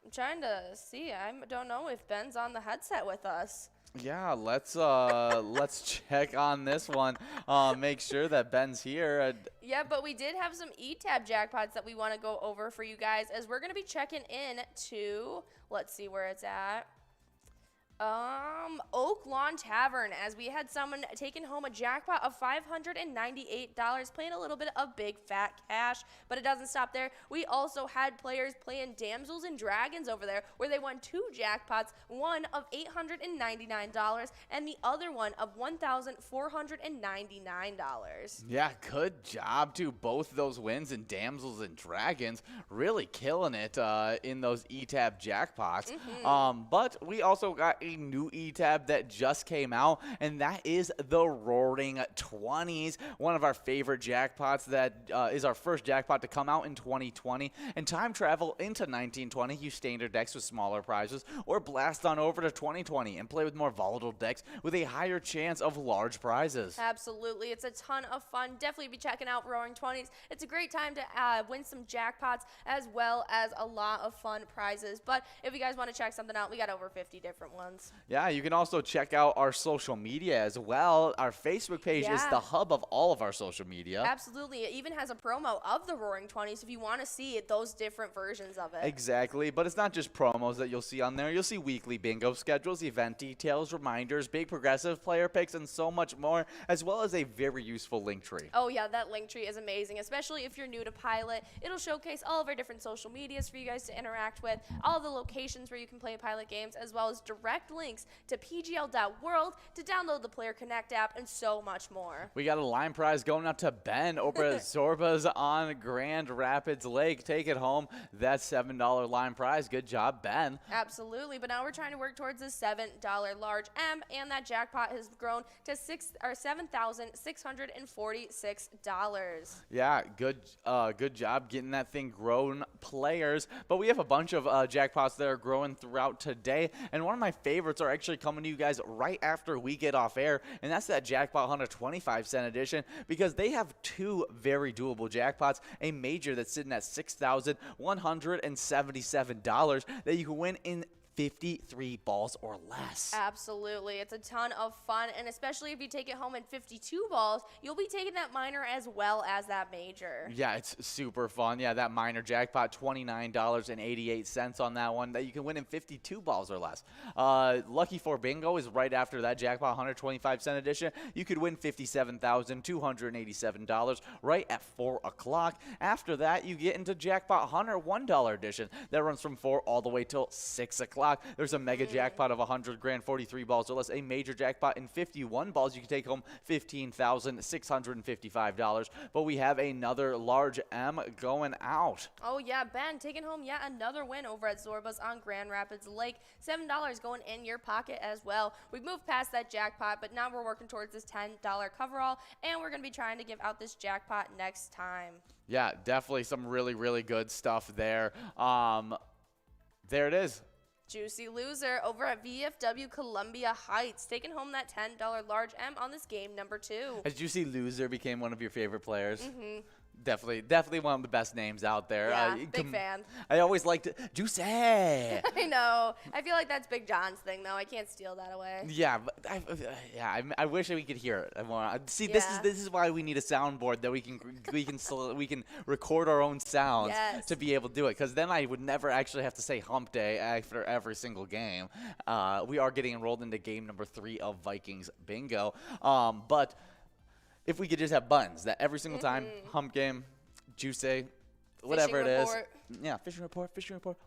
I'm trying to see. I don't know if Ben's on the headset with us. Yeah, let's check on this one. Make sure that Ben's here. Yeah, but we did have some E-Tab jackpots that we want to go over for you guys, as we're going to be checking in to, let's see where it's at. Oak Lawn Tavern, as we had someone taking home a jackpot of $598, playing a little bit of big fat cash, but it doesn't stop there. We also had players playing Damsels and Dragons over there, where they won two jackpots, one of $899 and the other one of $1,499. Yeah, good job to both those wins, and Damsels and Dragons really killing it in those E-Tab jackpots. But we also got a new E-Tab that just came out, and that is the Roaring 20s, one of our favorite jackpots that is our first jackpot to come out in 2020. And time travel into 1920, use standard decks with smaller prizes, or blast on over to 2020 and play with more volatile decks with a higher chance of large prizes. Absolutely. It's a ton of fun. Definitely be checking out Roaring 20s. It's a great time to win some jackpots as well as a lot of fun prizes. But if you guys want to check something out, we got over 50 different ones. Yeah, you can also check out our social media as well. Our Facebook page is Yeah. the hub of all of our social media. Absolutely. It even has a promo of the Roaring 20s if you want to see it, those different versions of it. Exactly, but it's not just promos that you'll see on there. You'll see weekly bingo schedules, event details, reminders, big progressive player picks, and so much more, as well as a very useful link tree. Oh yeah, that link tree is amazing, especially if you're new to Pilot. It'll showcase all of our different social medias for you guys to interact with, all the locations where you can play Pilot games, as well as direct links to pgl.world to download the Player Connect app, and so much more. We got a line prize going up to Ben over at Zorba's on Grand Rapids Lake. Take it home. That's $7 line prize. Good job, Ben. Absolutely, but now we're trying to work towards the $7 large M, and that jackpot has grown to $7,646. Yeah, good job getting that thing grown, players. But we have a bunch of jackpots that are growing throughout today, and one of my favorites are actually coming to you guys right after we get off air, and that's that Jackpot Hunter 25-cent edition, because they have two very doable jackpots, a major that's sitting at $6,177 that you can win in 53 balls or less. Absolutely. It's a ton of fun, and especially if you take it home in 52 balls, you'll be taking that minor as well as that major. Yeah, it's super fun. Yeah, that minor jackpot, $29.88 on that one that you can win in 52 balls or less. Lucky for Bingo is right after that Jackpot 125-cent edition. You could win $57,287 right at 4 o'clock. After that, you get into Jackpot Hunter $1 edition that runs from 4 all the way till 6 o'clock. There's a mega jackpot of 100 grand, 43 balls or less. A major jackpot in 51 balls. You can take home $15,655. But we have another large M going out. Oh yeah, Ben taking home yet another win over at Zorba's on Grand Rapids Lake. $7 going in your pocket as well. We've moved past that jackpot, but now we're working towards this $10 coverall, and we're going to be trying to give out this jackpot next time. Yeah, definitely some really good stuff there. There it is. Juicy loser over at VFW Columbia Heights, taking home that $10 large M on this game number 2. As Juicy Loser became one of your favorite players. Mm-hmm. Definitely one of the best names out there. Yeah, big fan. I always liked it. Juicy. I know. I feel like that's Big John's thing, though. I can't steal that away. Yeah, but I wish we could hear it. See, this is why we need a soundboard that we can record our own sounds to be able to do it. Because then I would never actually have to say Hump Day after every single game. We are getting enrolled into game number 3 of Vikings Bingo, but. If we could just have buttons that every single time, hump game, juicy, whatever it is. Yeah, fishing report.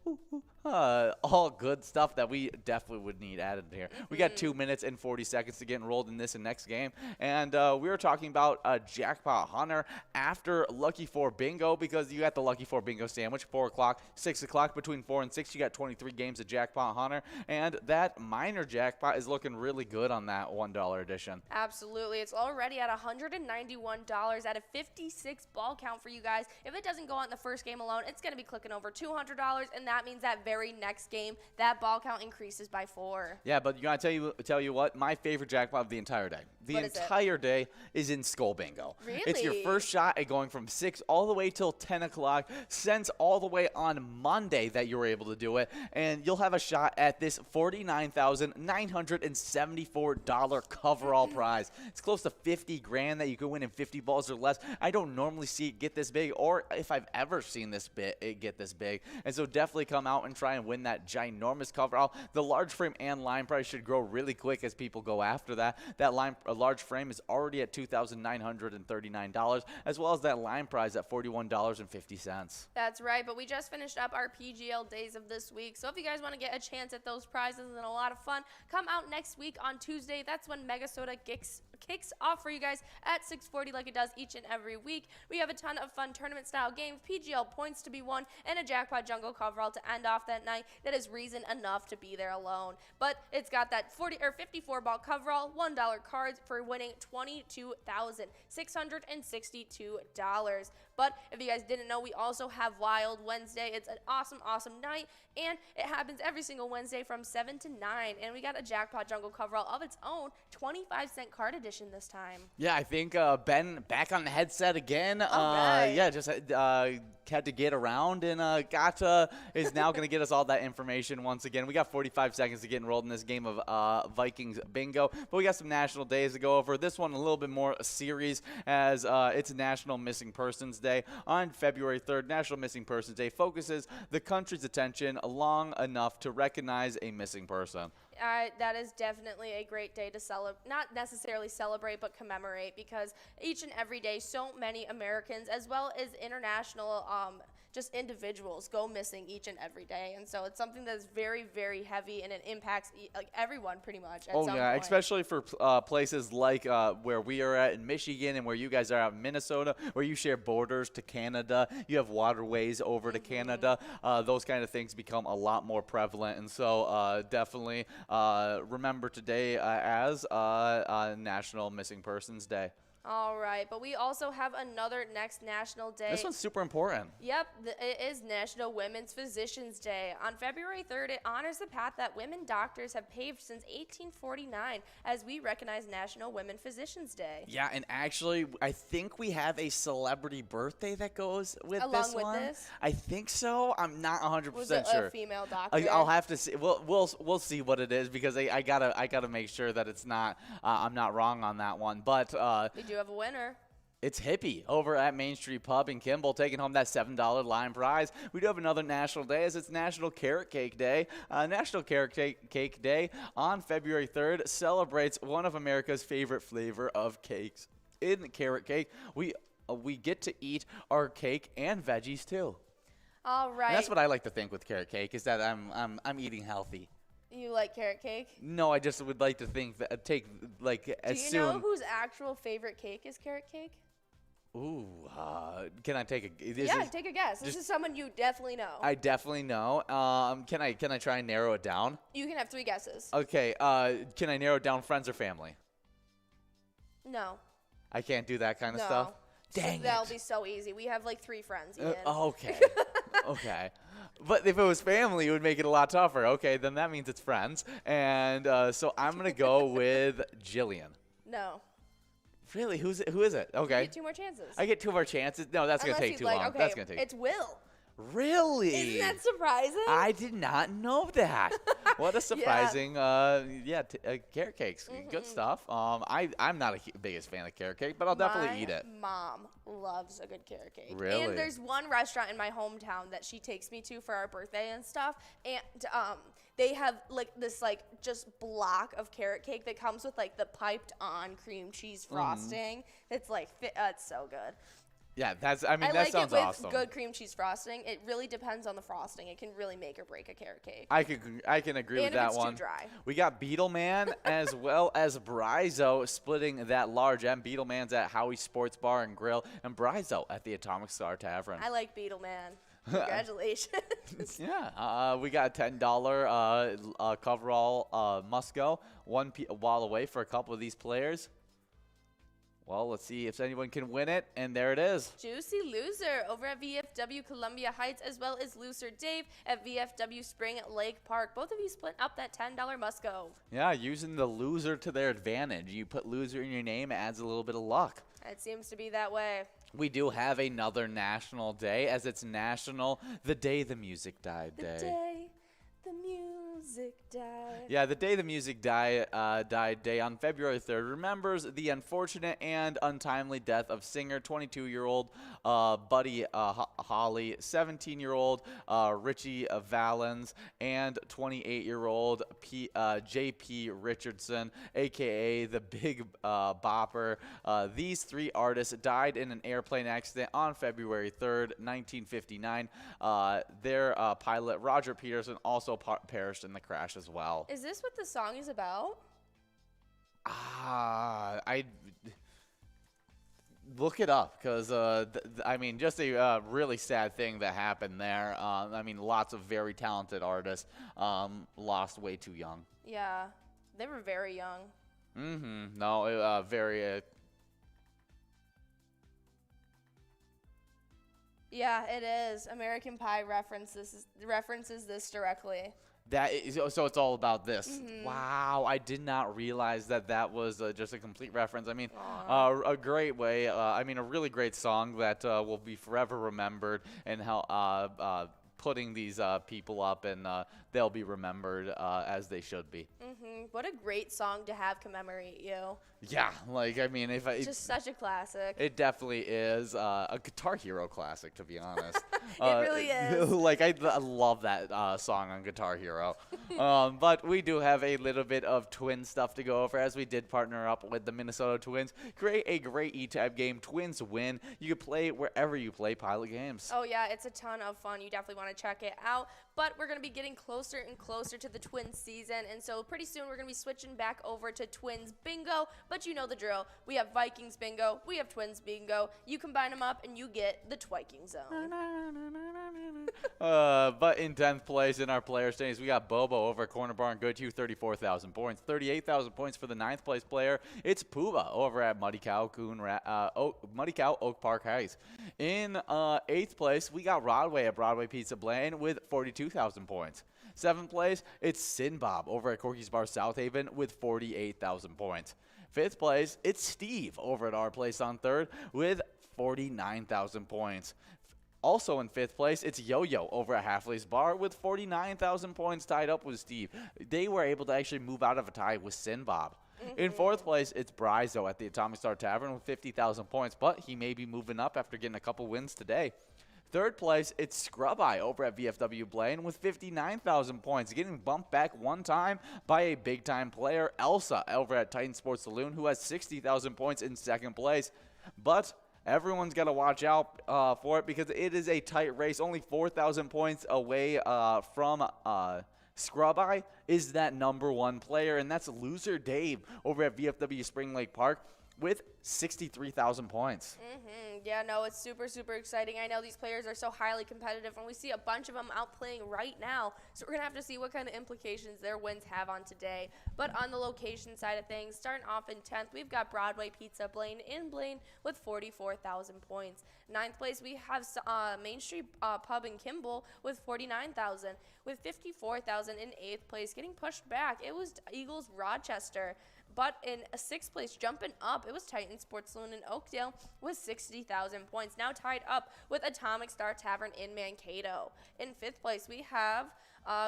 Ooh, ooh. All good stuff that we definitely would need added here. We got 2 minutes and 40 seconds to get enrolled in this and next game. And we were talking about Jackpot Hunter after Lucky 4 Bingo, because you got the Lucky 4 Bingo sandwich, 4 o'clock, 6 o'clock. Between 4 and 6, you got 23 games of Jackpot Hunter. And that minor jackpot is looking really good on that $1 edition. Absolutely. It's already at $191 at a 56 ball count for you guys. If it doesn't go on the first game alone, it's going to be clicking over $200, and that means that very next game, that ball count increases by 4. Yeah, but you gotta tell you what, my favorite jackpot of the entire day. The entire day is in Skull Bingo. Really? It's your first shot at going from 6 all the way till 10 o'clock, since all the way on Monday that you were able to do it, and you'll have a shot at this $49,974 coverall prize. It's close to 50 grand that you could win in 50 balls or less. I don't normally see it get this big, or if I've ever seen this it get this big, and so definitely come out and try and win that ginormous coverall. The large frame and line price should grow really quick as people go after that. That large frame is already at $2,939, as well as that line prize at $41.50. That's right, but we just finished up our PGL days of this week, so if you guys want to get a chance at those prizes and a lot of fun, come out next week on Tuesday. That's when MegaSota kicks off for you guys at 6:40, like it does each and every week. We have a ton of fun tournament-style games, PGL points to be won, and a Jackpot Jungle coverall to end off that night. That is reason enough to be there alone. But it's got that 54 ball coverall, $1 cards for winning $22,662. But if you guys didn't know, we also have Wild Wednesday. It's an awesome night, and it happens every single Wednesday from 7 to 9. And we got a Jackpot Jungle coverall of its own, 25-cent card edition this time. Yeah, I think Ben back on the headset again. Right. Yeah, just had to get around, and is now going to get us all that information once again. We got 45 seconds to get enrolled in this game of Vikings Bingo, but we got some national days to go over. This one a little bit more serious, as it's National Missing Persons Day. On February 3rd, National Missing Persons Day focuses the country's attention long enough to recognize a missing person. That is definitely a great day to celebrate, not necessarily celebrate, but commemorate, because each and every day so many Americans, as well as international just individuals, go missing each and every day. And so it's something that's very, very heavy, and it impacts everyone pretty much at some point. Especially for places like where we are at in Michigan, and where you guys are out in Minnesota, where you share borders to Canada. You have waterways over to Canada. Those kind of things become a lot more prevalent. And so definitely remember today as National Missing Persons Day. All right, but we also have another next national day. This one's super important. Yep, it is National Women's Physicians Day. On February 3rd, it honors the path that women doctors have paved since 1849 as we recognize National Women Physicians Day. Yeah, and actually, I think we have a celebrity birthday that goes with this one. Along with this? I think so. I'm not 100% sure. Was it a female doctor? I'll have to see. We'll see what it is, because I gotta make sure that it's not. I'm not wrong on that one, but we do have a winner. It's Hippie over at Main Street Pub in Kimball, taking home that $7 line prize. We do have another national day, as it's National Carrot Cake Day. National Carrot Cake Day on February 3rd celebrates one of America's favorite flavor of cakes. In carrot cake, we get to eat our cake and veggies too. All right. And that's what I like to think with carrot cake, is that I'm eating healthy. You like carrot cake? No, I just would like to think that Do you know whose actual favorite cake is carrot cake? Ooh, can I take a? Take a guess. This is someone you definitely know. I definitely know. Can I try and narrow it down? You can have 3 guesses. Okay. Can I narrow it down? Friends or family? No. I can't do that kind of stuff. Dang it. That'll be so easy. We have like 3 friends. Ian. Okay. Okay. But if it was family, it would make it a lot tougher. Okay, then that means it's friends. And so I'm going to go with Jillian. No. Really? Who is it? Okay. You get 2 more chances. I get 2 more chances? No, that's going to take too long. Okay, That's going to take. it's Will. Really? Isn't that surprising? I did not know that. What a surprising, carrot cakes. Good stuff. I'm not a biggest fan of carrot cake, but I'll definitely eat it. My mom loves a good carrot cake. Really? And there's one restaurant in my hometown that she takes me to for our birthday and stuff, and they have like this just block of carrot cake that comes with like the piped on cream cheese frosting. It's like it's so good. Yeah, that sounds I like it with awesome. good cream cheese frosting. It really depends on the frosting. It can really make or break a carrot cake. I can agree with And if that it's one. too dry. We got Beetleman as well as Bryzo splitting that large M. Beetleman's at Howie's Sports Bar and Grill, and Bryzo at the Atomic Star Tavern. I like Beetleman. Congratulations. Yeah, we got a $10 coverall must go. One wall away for a couple of these players. Well, let's see if anyone can win it, and there it is. Juicy Loser over at VFW Columbia Heights, as well as Loser Dave at VFW Spring Lake Park. Both of you split up that $10 must go. Yeah, using the loser to their advantage. You put loser in your name, it adds a little bit of luck. It seems to be that way. We do have another national day, as it's National The Day the Music Died Day. The day the music died. Yeah, the day the music died day on February 3rd remembers the unfortunate and untimely death of singer 22-year-old Buddy Holly, 17-year-old Richie Valens, and 28-year-old J.P. Richardson, a.k.a. the Big Bopper. These 3 artists died in an airplane accident on February 3rd, 1959. Their pilot, Roger Peterson, also perished in the crash as well. Is this what the song is about? I look it up because I mean, just a really sad thing that happened there. I mean, lots of very talented artists lost way too young. Yeah, they were very young. No, very. Yeah, it is. American Pie references this directly. So it's all about this. Wow, I did not realize that was just a complete reference. I mean, a great way. I mean, a really great song that will be forever remembered, and how putting these people up, and they'll be remembered as they should be. What a great song to have commemorate you. Yeah, like, I mean, Just such a classic. It definitely is a Guitar Hero classic, to be honest. It really is. Like, I love that song on Guitar Hero. But we do have a little bit of Twins stuff to go over, as we did partner up with the Minnesota Twins. Create a great E-Type game, Twins Win. You can play wherever you play Pilot games. Oh, yeah, it's a ton of fun. You definitely want to check it out. But we're going to be getting closer and closer to the Twins season, and so pretty soon we're going to be switching back over to Twins Bingo. But you know the drill. We have Vikings Bingo. We have Twins Bingo. You combine them up, and you get the Twiking Zone. But in 10th place in our player standings, we got Bobo over at Corner Bar and Good Hugh, 34,000 points. 38,000 points for the 9th place player. It's Pooba over at Muddy Cow Oak Park Heights. In 8th place, we got Broadway at Broadway Pizza Blaine with 42,000 points. 7th place, it's Sin Bob over at Corky's Bar South Haven with 48,000 points. 5th place, it's Steve over at Our Place on 3rd with 49,000 points. Also in 5th place, it's Yo-Yo over at Halfley's Bar with 49,000 points, tied up with Steve. They were able to actually move out of a tie with Sin Bob. In 4th place, it's Bryzo at the Atomic Star Tavern with 50,000 points, but he may be moving up after getting a couple wins today. 3rd place, it's Scrub Eye over at VFW Blaine with 59,000 points, getting bumped back one time by a big-time player, Elsa, over at Titan Sports Saloon, who has 60,000 points in 2nd place. But everyone's got to watch out for it, because it is a tight race. Only 4,000 points away from Scrub Eye is that #1 player, and that's Loser Dave over at VFW Spring Lake Park. with 63,000 points. Yeah, no, it's super, super exciting. I know these players are so highly competitive, and we see a bunch of them out playing right now. So we're going to have to see what kind of implications their wins have on today. But on the location side of things, starting off in 10th, we've got Broadway Pizza Blaine in Blaine with 44,000 points. 9th place, we have Main Street Pub in Kimball with 49,000. With 54,000 in 8th place, getting pushed back, it was Eagles Rochester. But in 6th place, jumping up, it was Titan Sports Saloon in Oakdale with 60,000 points. Now tied up with Atomic Star Tavern in Mankato. In 5th place, we have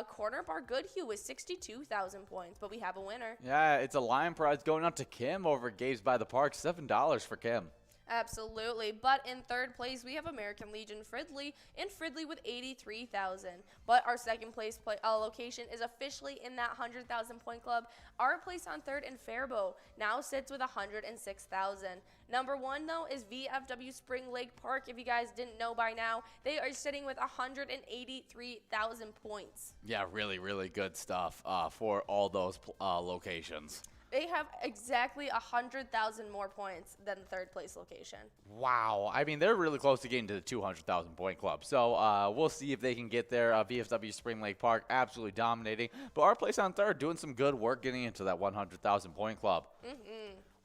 Corner Bar Goodhue with 62,000 points, but we have a winner. Yeah, it's a Lion Prize going out to Kim over at Gabe's by the Park. $7 for Kim. Absolutely. But in 3rd place, we have American Legion Fridley in Fridley with 83,000. But our 2nd place location is officially in that 100,000 point club. Our place on 3rd in Faribault now sits with 106,000. Number 1, though, is VFW Spring Lake Park. If you guys didn't know by now, they are sitting with 183,000 points. Yeah, really, really good stuff for all those locations. They have exactly 100,000 more points than the 3rd place location. Wow. I mean, they're really close to getting to the 200,000 point club. So we'll see if they can get there. VFW Spring Lake Park absolutely dominating. But our place on 3rd doing some good work getting into that 100,000 point club.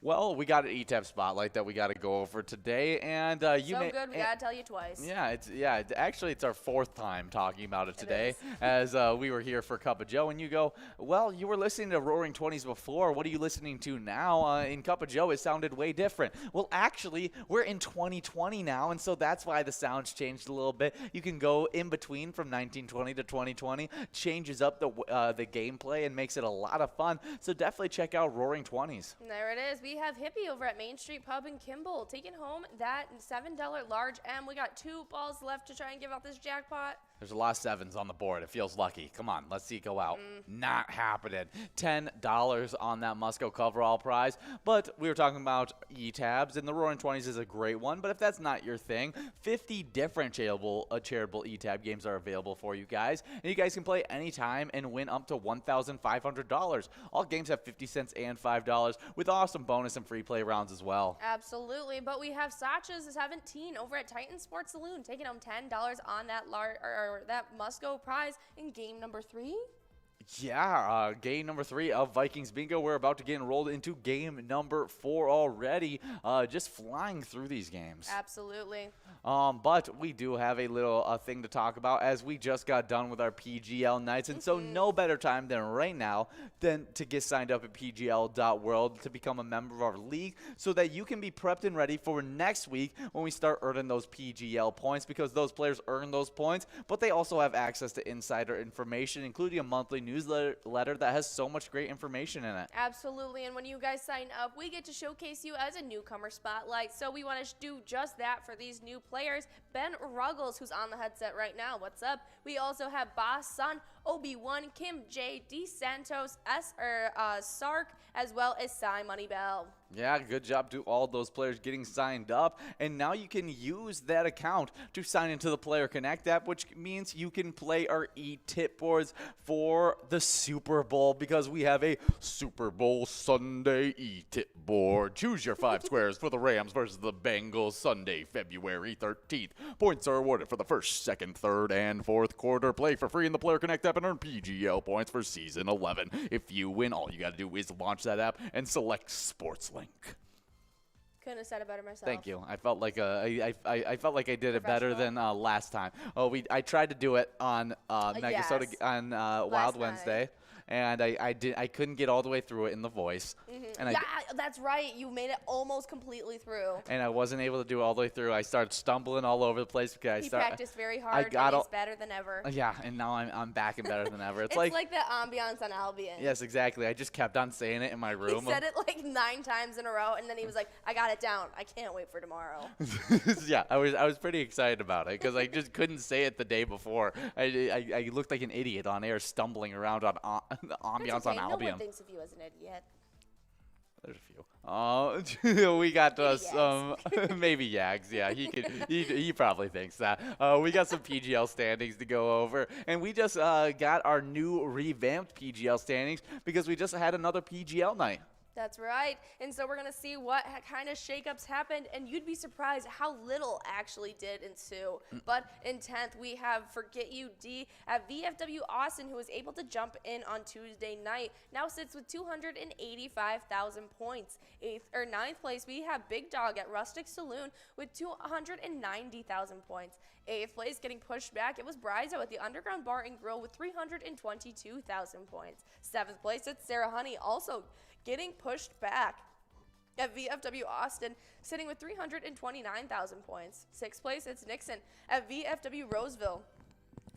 Well, we got an ETAP spotlight that we got to go over today, and you so good we gotta tell you twice. Yeah, actually it's our 4th time talking about it today, is. as we were here for Cup of Joe, and you go, well, you were listening to Roaring 20s before. What are you listening to now? In Cup of Joe, it sounded way different. Well, actually, we're in 2020 now, and so that's why the sounds changed a little bit. You can go in between from 1920 to 2020, changes up the gameplay and makes it a lot of fun. So definitely check out Roaring 20s. There it is. We have Hippie over at Main Street Pub in Kimball taking home that $7 large M. We got 2 balls left to try and give out this jackpot. There's a lot of 7s on the board. It feels lucky. Come on, let's see it go out. Not happening. $10 on that Musco coverall prize. But we were talking about E-tabs, and the Roaring 20s is a great one. But if that's not your thing, 50 different charitable E-tab games are available for you guys. And you guys can play anytime and win up to $1,500. All games have 50 cents and $5 with awesome bonus and free play rounds as well. Absolutely. But we have Sacha's 17 over at Titan Sports Saloon taking home $10 on that that Musco prize in game number 3. Yeah, game number 3 of Vikings Bingo. We're about to get enrolled into game number 4 already. Just flying through these games. Absolutely. But we do have a little thing to talk about, as we just got done with our PGL nights, and so no better time than right now than to get signed up at pgl.world to become a member of our league, so that you can be prepped and ready for next week when we start earning those PGL points, because those players earn those points, but they also have access to insider information, including a monthly newsletter that has so much great information in it. Absolutely, and when you guys sign up, we get to showcase you as a newcomer spotlight, so we want to do just that for these new players. Ben Ruggles, who's on the headset right now, what's up? We also have Boss Son, Obi-Wan, Kim J, D Santos, Sark, as well as Cy Money Bell. Yeah, good job to all those players getting signed up. And now you can use that account to sign into the Player Connect app, which means you can play our e-tip boards for the Super Bowl, because we have a Super Bowl Sunday e-tip board. Choose your 5 squares for the Rams versus the Bengals Sunday, February 13th. Points are awarded for the 1st, 2nd, 3rd, and 4th quarter. Play for free in the Player Connect app and earn PGL points for Season 11. If you win, all you got to do is launch that app and select Sports Link. Couldn't have said it better myself. Thank you. I felt like I felt like I did it better than last time. I tried to do it on MegaSota on Wild Wednesday, and I couldn't get all the way through it in the voice. And that's right. You made it almost completely through. And I wasn't able to do it all the way through. I started stumbling all over the place because he practiced very hard. And he's better than ever. Yeah, and now I'm back and better than ever. It's like the ambiance on Albion. Yes, exactly. I just kept on saying it in my room. He said it like 9 times in a row, and then he was like, "I got it down. I can't wait for tomorrow." Yeah, I was pretty excited about it because I just couldn't say it the day before. I looked like an idiot on air, stumbling around on the ambiance on Albion. No one thinks of you as an idiot. There's a few. We got some maybe Yags. Yeah, he probably thinks that. We got some PGL standings to go over, and we just got our new revamped PGL standings because we just had another PGL night. That's right. And so we're going to see what kind of shakeups happened, and you'd be surprised how little actually did ensue. But in 10th, we have Forget You D at VFW Austin, who was able to jump in on Tuesday night. Now sits with 285,000 points. 9th place, we have Big Dog at Rustic Saloon with 290,000 points. 8th place, getting pushed back, it was Brizo at the Underground Bar and Grill with 322,000 points. 7th place, it's Sarah Honey, also getting pushed back at VFW Austin, sitting with 329,000 points. 6th place, it's Nixon at VFW Roseville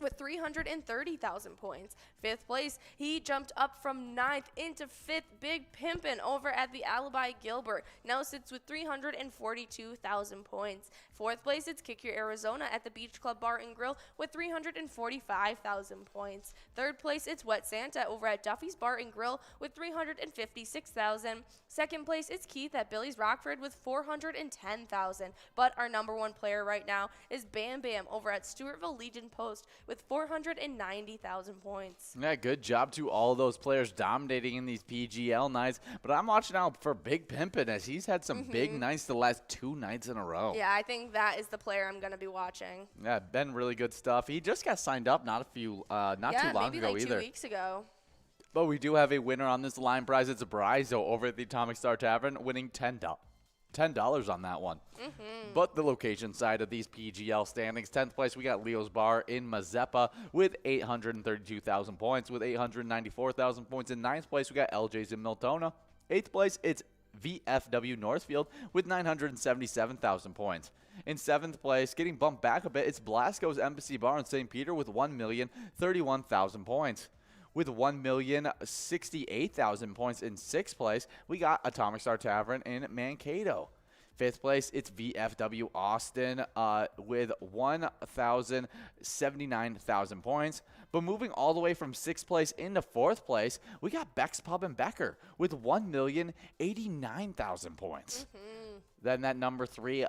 with 330,000 points. 5th place, he jumped up from 9th into 5th, Big Pimpin' over at the Alibi Gilbert. Now sits with 342,000 points. 4th place, it's Kick Your Arizona at the Beach Club Bar and Grill with 345,000 points. 3rd place, it's Wet Santa over at Duffy's Bar and Grill with 356,000. 2nd place, it's Keith at Billy's Rockford with 410,000. But our number one player right now is Bam Bam over at Stewartville Legion Post with 490,000 points. Yeah, good job to all those players dominating in these PGL nights. But I'm watching out for Big Pimpin' as he's had some big nights the last 2 nights in a row. Yeah, I think that is the player I'm going to be watching. Yeah, been really good stuff. He just got signed up not too long maybe ago like either. 2 weeks ago. But we do have a winner on this line prize. It's Brizo over at the Atomic Star Tavern, winning $10 on that one. But the location side of these PGL standings, 10th place, we got Leo's Bar in Mazeppa with 832,000 points, with 894,000 points. In 9th place, we got LJ's in Miltona. 8th place, it's VFW Northfield with 977,000 points. In 7th place, getting bumped back a bit, it's Blasco's Embassy Bar in St. Peter with 1,031,000 points. With 1,068,000 points in 6th place, we got Atomic Star Tavern in Mankato. 5th place, it's VFW Austin with 1,079,000 points. But moving all the way from 6th place into 4th place, we got Beck's Pub and Becker with 1,089,000 points. Then that number 3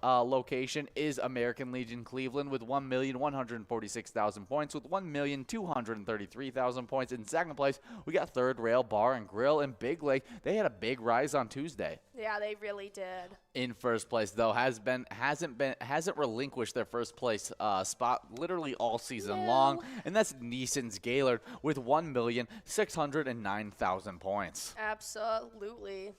location is American Legion Cleveland with 1,146,000 points, with 1,233,000 points. In 2nd place, we got Third Rail Bar and Grill in Big Lake. They had a big rise on Tuesday. Yeah, they really did. In 1st place, though, hasn't relinquished their 1st place spot literally all season long, and that's Neeson's Gaylord with 1,609,000 points. Absolutely.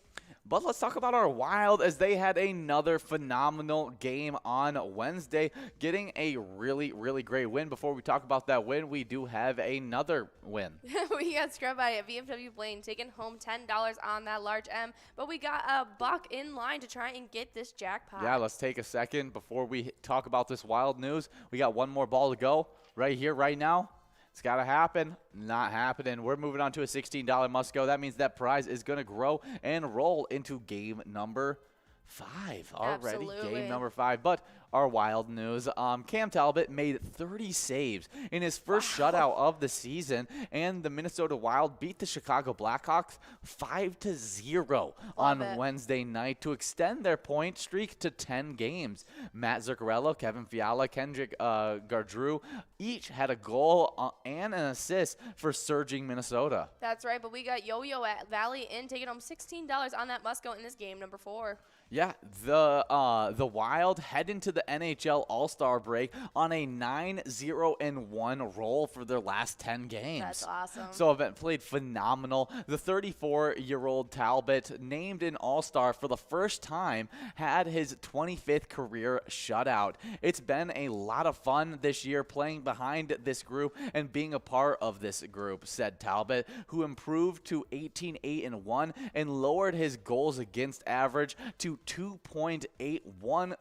But let's talk about our Wild as they had another phenomenal game on Wednesday, getting a really, really great win. Before we talk about that win, we do have another win. We got scrubbed by a VFW Blaine, taking home $10 on that large M, but we got a buck in line to try and get this jackpot. Yeah, let's take a second before we talk about this Wild news. We got one more ball to go right here, right now. It's got to happen. Not happening. We're moving on to a $16 must-go. That means that prize is going to grow and roll into game number 5 already. Absolutely. Game number 5. But our Wild news, Cam Talbot made 30 saves in his first shutout of the season, and the Minnesota Wild beat the Chicago Blackhawks 5-0 on Wednesday night to extend their point streak to 10 games. Matt Zuccarello, Kevin Fiala, Kendrick Gardrew each had a goal and an assist for surging Minnesota. That's right, but we got Yo-Yo at Valley Inn taking home $16 on that must-go in this game number 4. Yeah, the Wild head into the NHL All-Star break on a 9-0-1 roll for their last 10 games. That's awesome. So event played phenomenal. The 34-year-old Talbot, named an All-Star for the first time, had his 25th career shutout. It's been a lot of fun this year playing behind this group and being a part of this group, said Talbot, who improved to 18-8-1 and lowered his goals against average to 2.81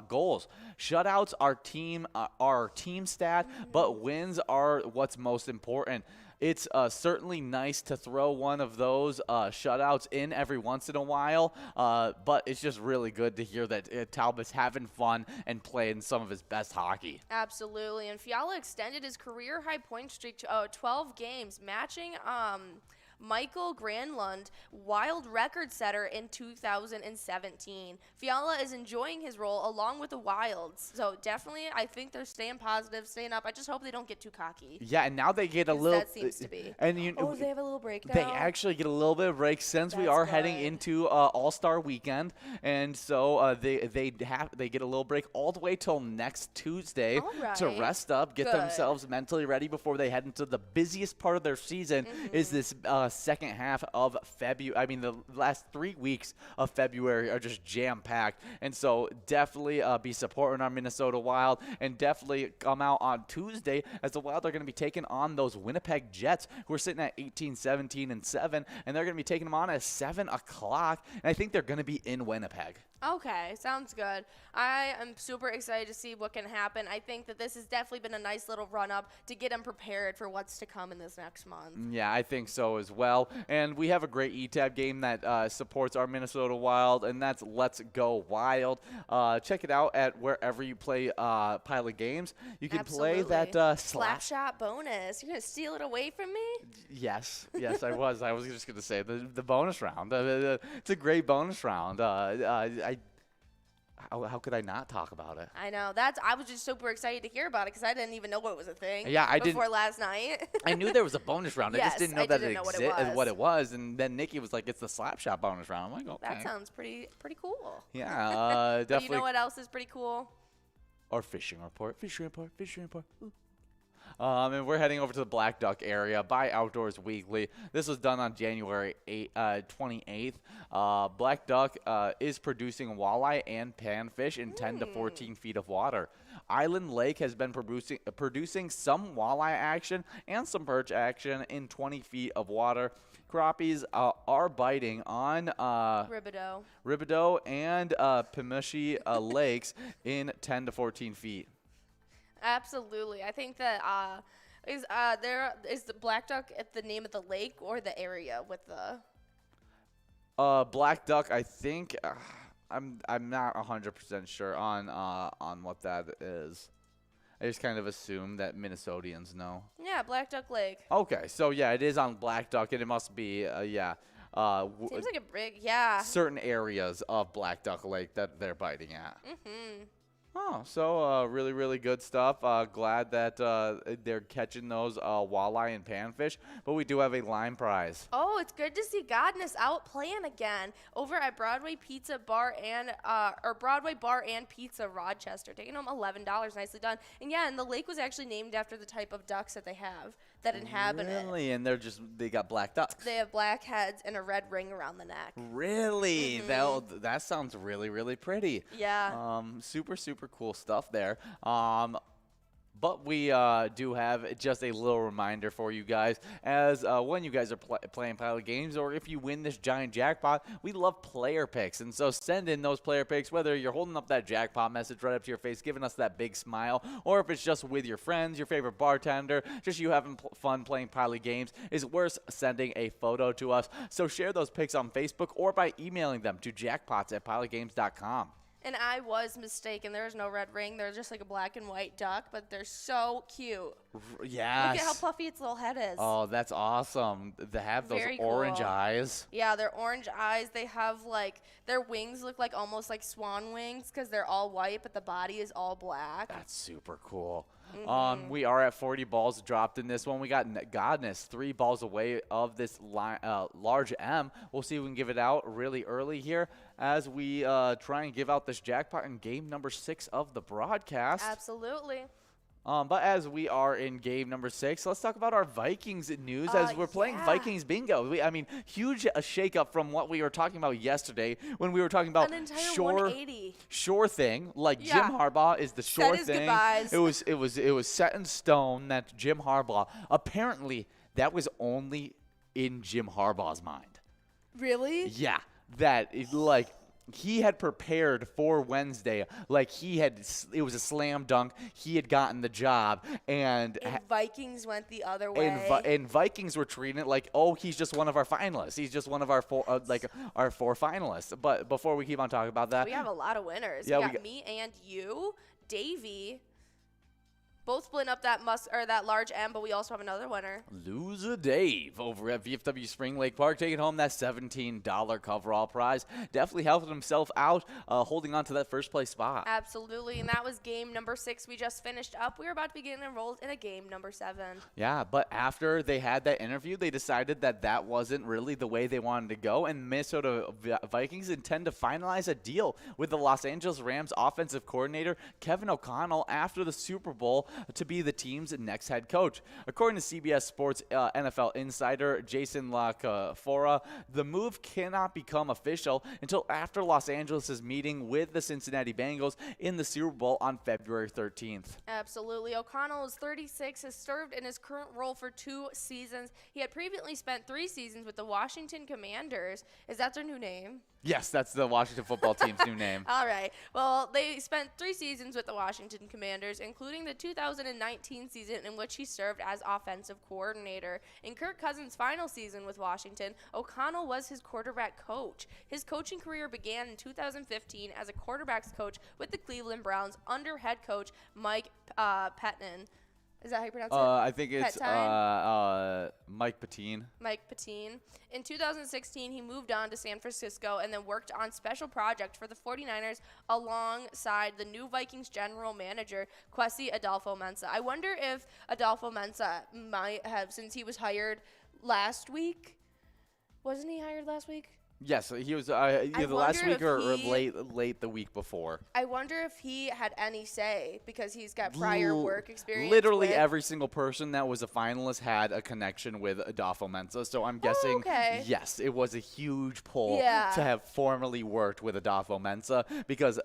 goals. Shutouts are team stat, but wins are what's most important. It's certainly nice to throw one of those shutouts in every once in a while, but it's just really good to hear that Talbot's having fun and playing some of his best hockey. Absolutely, and Fiala extended his career-high point streak to 12 games, matching Michael Granlund, wild record setter in 2017. Fiala is enjoying his role along with the Wilds. So definitely, I think they're staying positive, staying up. I just hope they don't get too cocky. Yeah, and now they get a little. That seems to be. And They have a little break now? They actually get a little bit of break since we That's are heading good. into All-Star Weekend, and so they get a little break all the way till next Tuesday All to right. rest up, get Good. themselves mentally ready before they head into the busiest part of their season. Is this second half of February? I mean, the last 3 weeks of February are just jam-packed, and so definitely be supporting our Minnesota Wild, and definitely come out on Tuesday as the Wild are going to be taking on those Winnipeg Jets, who are sitting at 18, 17, and 7, and they're going to be taking them on at 7 o'clock, and I think they're going to be in Winnipeg. Okay, sounds good. I am super excited to see what can happen. I think that this has definitely been a nice little run-up to get them prepared for what's to come in this next month. Yeah, I think so as well. And we have a great ETAB game that supports our Minnesota Wild, and that's Let's Go Wild. Check it out at wherever you play Pilot games. You can play that slap shot bonus. You're going to steal it away from me? Yes, I was. I was just going to say the bonus round. It's a great bonus round. How could I not talk about it? I know. I was just super excited to hear about it because I didn't even know it was a thing. Yeah, I before didn't. last night. I knew there was a bonus round. I Yes, just didn't know I that didn't it know what it existed, was. what it was. And then Nikki was like, "It's the slap shot bonus round." I'm like, "Okay." That sounds pretty cool. Yeah, But definitely. you know what else is pretty cool? Or fishing report. Ooh. And we're heading over to the Black Duck area by Outdoors Weekly. This was done on January 28th. Black Duck is producing walleye and panfish in 10 to 14 feet of water. Island Lake has been producing some walleye action and some perch action in 20 feet of water. Crappies are biting on Ribideau and Pimouche lakes in 10 to 14 feet. Absolutely. I think that is the Black Duck at the name of the lake or the area with the Black Duck, I think I'm not 100% sure on what that is. I just kind of assume that Minnesotians know. Yeah, Black Duck Lake. Okay, so yeah, it is on Black Duck, and it must be Seems like a big, yeah. certain areas of Black Duck Lake that they're biting at. Mhm. Oh, so really, really good stuff. Glad that they're catching those walleye and panfish, but we do have a line prize. Oh, it's good to see Godness out playing again over at Broadway Bar and Pizza Rochester, taking home $11. Nicely done. And yeah, and the lake was actually named after the type of ducks that they have that inhabit it. Really? And they got black ducks. They have black heads and a red ring around the neck. Really? That sounds really, really pretty. Yeah. Super, super cool stuff there. But we do have just a little reminder for you guys, as when you guys are playing Pilot games, or if you win this giant jackpot, we love player picks. And so send in those player picks, whether you're holding up that jackpot message right up to your face, giving us that big smile, or if it's just with your friends, your favorite bartender, just you having fun playing Pilot games, is worth sending a photo to us. So share those picks on Facebook or by emailing them to jackpots@pilotgames.com. And I was mistaken. There's no red ring. They're just like a black and white duck, but they're so cute. Yes. Look at how puffy its little head is. Oh, that's awesome. They have those Very orange cool. eyes. Yeah, they're orange eyes. They have like their wings look like almost like swan wings because they're all white, but the body is all black. That's super cool. We are at 40 balls dropped in this one. We got Godness 3 balls away of this large M. We'll see if we can give it out really early here as we try and give out this jackpot in game number 6 of the broadcast. Absolutely. But as we are in game number 6, let's talk about our Vikings news as we're playing Vikings bingo. Huge shakeup from what we were talking about yesterday when we were talking about an entire 180. Sure thing. Like Jim Harbaugh is the sure thing. Goodbyes. It was set in stone that Jim Harbaugh. Apparently, that was only in Jim Harbaugh's mind. Really? Yeah, that is like. He had prepared for Wednesday, like it was a slam dunk. He had gotten the job, and Vikings went the other way. And Vikings were treating it like, oh, he's just one of our finalists. He's just one of our four finalists. But before we keep on talking about that, we have a lot of winners. Yeah, we got me and you, Davey. both splitting up that that large M, but we also have another winner. Loser Dave over at VFW Spring Lake Park taking home that $17 coverall prize. Definitely helping himself out, holding on to that first place spot. Absolutely, and that was game number 6 we just finished up. We were about to begin enrolled in a game number 7. Yeah, but after they had that interview, they decided that that wasn't really the way they wanted to go, and Minnesota Vikings intend to finalize a deal with the Los Angeles Rams offensive coordinator Kevin O'Connell after the Super Bowl to be the team's next head coach. According to CBS Sports NFL insider Jason LaCafora, the move cannot become official until after Los Angeles' meeting with the Cincinnati Bengals in the Super Bowl on February 13th. Absolutely. O'Connell is 36, has served in his current role for 2 seasons. He had previously spent 3 seasons with the Washington Commanders. Is that their new name? Yes, that's the Washington football team's new name. All right. Well, they spent 3 seasons with the Washington Commanders, including the 2019 season in which he served as offensive coordinator. In Kirk Cousins' final season with Washington, O'Connell was his quarterback coach. His coaching career began in 2015 as a quarterbacks coach with the Cleveland Browns under head coach Mike Pettine. Is that how you pronounce it? I think it's Mike Pettine. Mike Pettine. In 2016, he moved on to San Francisco and then worked on special projects for the 49ers alongside the new Vikings general manager, Kwesi Adolfo-Mensah. I wonder if Adolfo-Mensah might have, since he was hired last week. Wasn't he hired last week? Yes, he was either last week or late the week before. I wonder if he had any say because he's got prior work experience. Literally every single person that was a finalist had a connection with Adolfo-Mensah, so I'm guessing yes, it was a huge pull to have formerly worked with Adolfo-Mensah because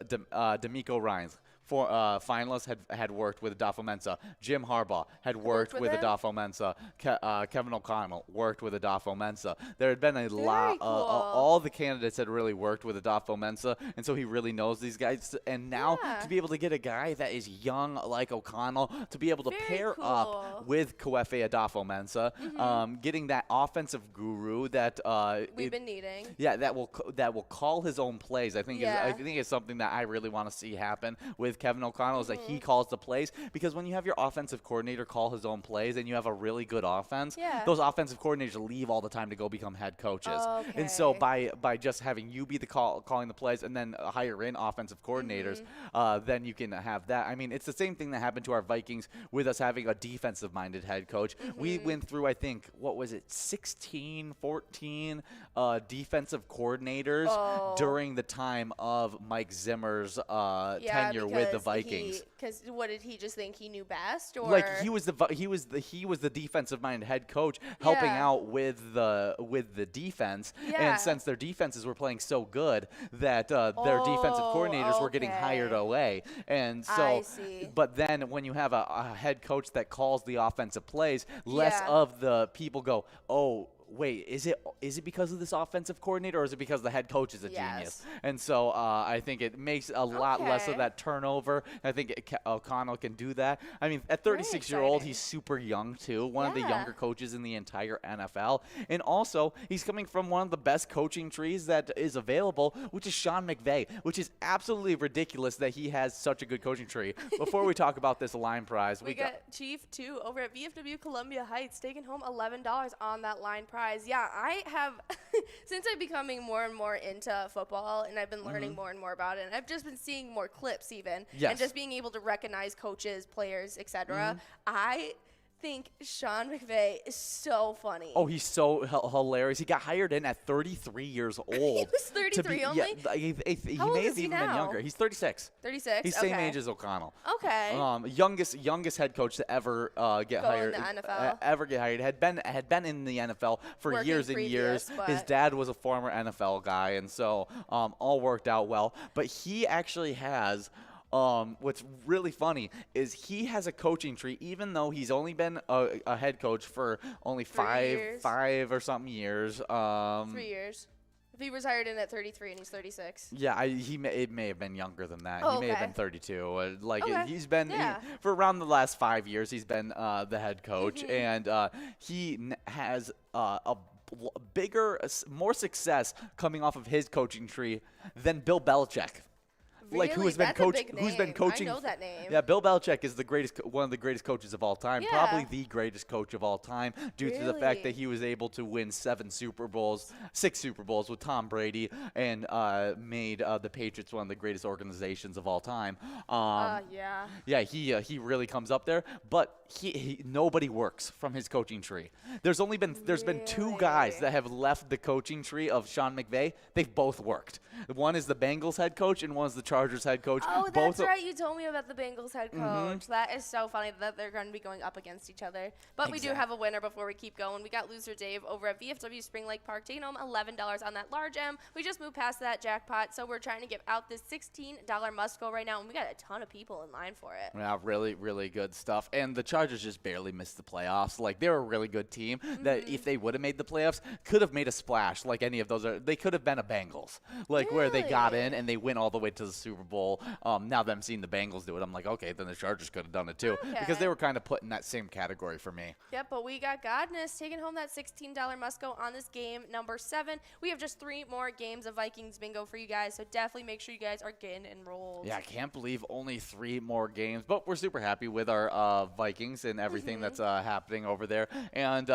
D'Amico Ryans, finalists had worked with Adolfo-Mensah. Jim Harbaugh had worked with Adolfo-Mensah. Kevin O'Connell worked with Adolfo-Mensah. There had been a lot. All the candidates had really worked with Adolfo-Mensah, and so he really knows these guys. And now to be able to get a guy that is young like O'Connell, to be able to pair up with Kwesi Adolfo-Mensah, getting that offensive guru that we've been needing. Yeah, that will call his own plays. I think it's something that I really want to see happen with Kevin O'Connell is that he calls the plays, because when you have your offensive coordinator call his own plays and you have a really good offense, those offensive coordinators leave all the time to go become head coaches. And so by just having you be the calling the plays and then hire in offensive coordinators, then you can have that. I mean, it's the same thing that happened to our Vikings with us having a defensive-minded head coach. We went through, I think, 16, 14 defensive coordinators during the time of Mike Zimmer's tenure with the Vikings. Because what did he just think he knew best, or like he was the defensive-minded head coach helping out with the defense, and since their defenses were playing so good that their defensive coordinators were getting hired away, and so but then when you have a head coach that calls the offensive plays, less of the people go, oh, wait, is it because of this offensive coordinator, or is it because the head coach is a genius? And so I think it makes a lot less of that turnover. I think O'Connell can do that. I mean, at 36-year-old, he's super young too, one of the younger coaches in the entire NFL. And also, he's coming from one of the best coaching trees that is available, which is Sean McVay, which is absolutely ridiculous that he has such a good coaching tree. Before we talk about this line prize, we got Chief 2 over at VFW Columbia Heights taking home $11 on that line prize. Yeah, I have, since I'm becoming more and more into football and I've been learning more and more about it, and I've just been seeing more clips even, and just being able to recognize coaches, players, etc. I think Sean McVay is so funny. Oh, he's so hilarious. He got hired in at 33 years old. He was 33 only? Yeah, he may have even been younger. He's 36. 36? He's same age as O'Connell. Okay. Youngest head coach to ever get hired. In the NFL. Ever get hired. Had been in the NFL for years and years. His dad was a former NFL guy, and so all worked out well. But he actually has what's really funny is he has a coaching tree, even though he's only been a head coach for only five or something years. 3 years. If he was hired in at 33 and he's 36. Yeah, it may have been younger than that. He may have been 32. He's been for around the last 5 years. He's been the head coach, and he has a bigger, more success coming off of his coaching tree than Bill Belichick. like who Really? has been That's a coaching, big who's been name. coaching. I know that name. Yeah, Bill Belichick is the greatest, one of the greatest coaches of all time, Yeah. probably the greatest coach of all time, due to the fact that Really? he was able to win 6 Super Bowls with Tom Brady, and made the Patriots one of the greatest organizations of all time. Yeah. Yeah, he really comes up there, but nobody works from his coaching tree. There's been 2 guys Really? that have left the coaching tree of Sean McVay. They've both worked. One is the Bengals head coach, and one is the Chargers head coach. Oh, Both that's right. You told me about the Bengals head coach. That is so funny that they're going to be going up against each other. But we do have a winner before we keep going. We got loser Dave over at VFW Spring Lake Park taking home $11 on that large M. We just moved past that jackpot, so we're trying to give out this $16 must-go right now, and we got a ton of people in line for it. Yeah, really, really good stuff. And the Chargers just barely missed the playoffs. Like, they're a really good team that if they would have made the playoffs, could have made a splash like any of those. They could have been a Bengals, like where they got in and they went all the way to the Super Bowl. Now that I'm seeing the Bengals do it, I'm like, okay, then the Chargers could have done it too. Because they were kind of put in that same category for me. Yep, but we got Godness taking home that $16 must-go on this game number 7. We have just 3 more games of Vikings bingo for you guys, so definitely make sure you guys are getting enrolled. Yeah, I can't believe only 3 more games, but we're super happy with our Vikings and everything that's happening over there. And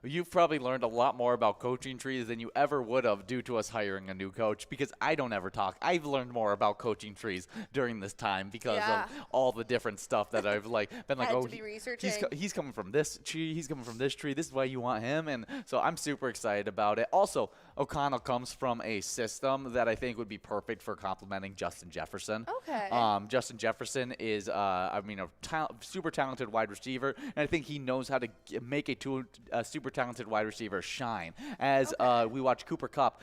you've probably learned a lot more about coaching trees than you ever would have due to us hiring a new coach, because I don't ever talk. I've learned more about coaching trees during this time because of all the different stuff that I've been like, Had oh, to be researching. he's coming from this tree, he's coming from this tree, this is why you want him. And so I'm super excited about it. Also, O'Connell comes from a system that I think would be perfect for complementing Justin Jefferson. Okay. Justin Jefferson is, a super talented wide receiver, and I think he knows how to make a super talented wide receiver shine. As we watched Cooper Kupp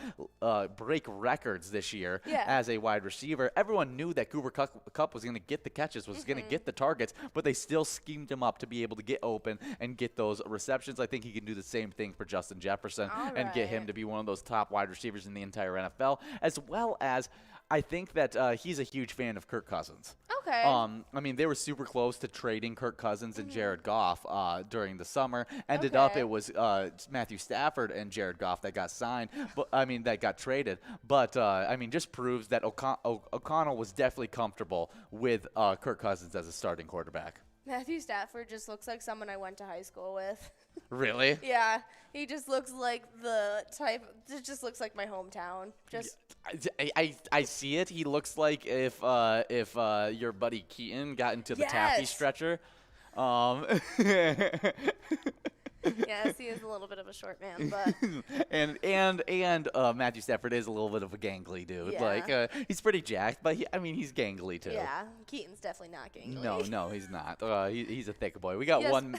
break records this year as a wide receiver, everyone knew that Cooper Kupp was going to get the catches, was going to get the targets, but they still schemed him up to be able to get open and get those receptions. I think he can do the same thing for Justin Jefferson and get him to be one of those top wide receivers in the entire NFL, as well as I think that he's a huge fan of Kirk Cousins. Okay. I mean, they were super close to trading Kirk Cousins and Jared Goff during the summer. Ended up it was Matthew Stafford and Jared Goff that got signed, but that got traded. But just proves that O'Connell was definitely comfortable with Kirk Cousins as a starting quarterback. Matthew Stafford just looks like someone I went to high school with. Really? Yeah, he just looks like the type. It just looks like my hometown. Just. I see it. He looks like if your buddy Keaton got into the taffy stretcher. Yes, he is a little bit of a short man, but and Matthew Stafford is a little bit of a gangly dude. Yeah. Like he's pretty jacked, but he's gangly too. yeah, Keaton's definitely not gangly. No, he's not. He's a thick boy. We got 1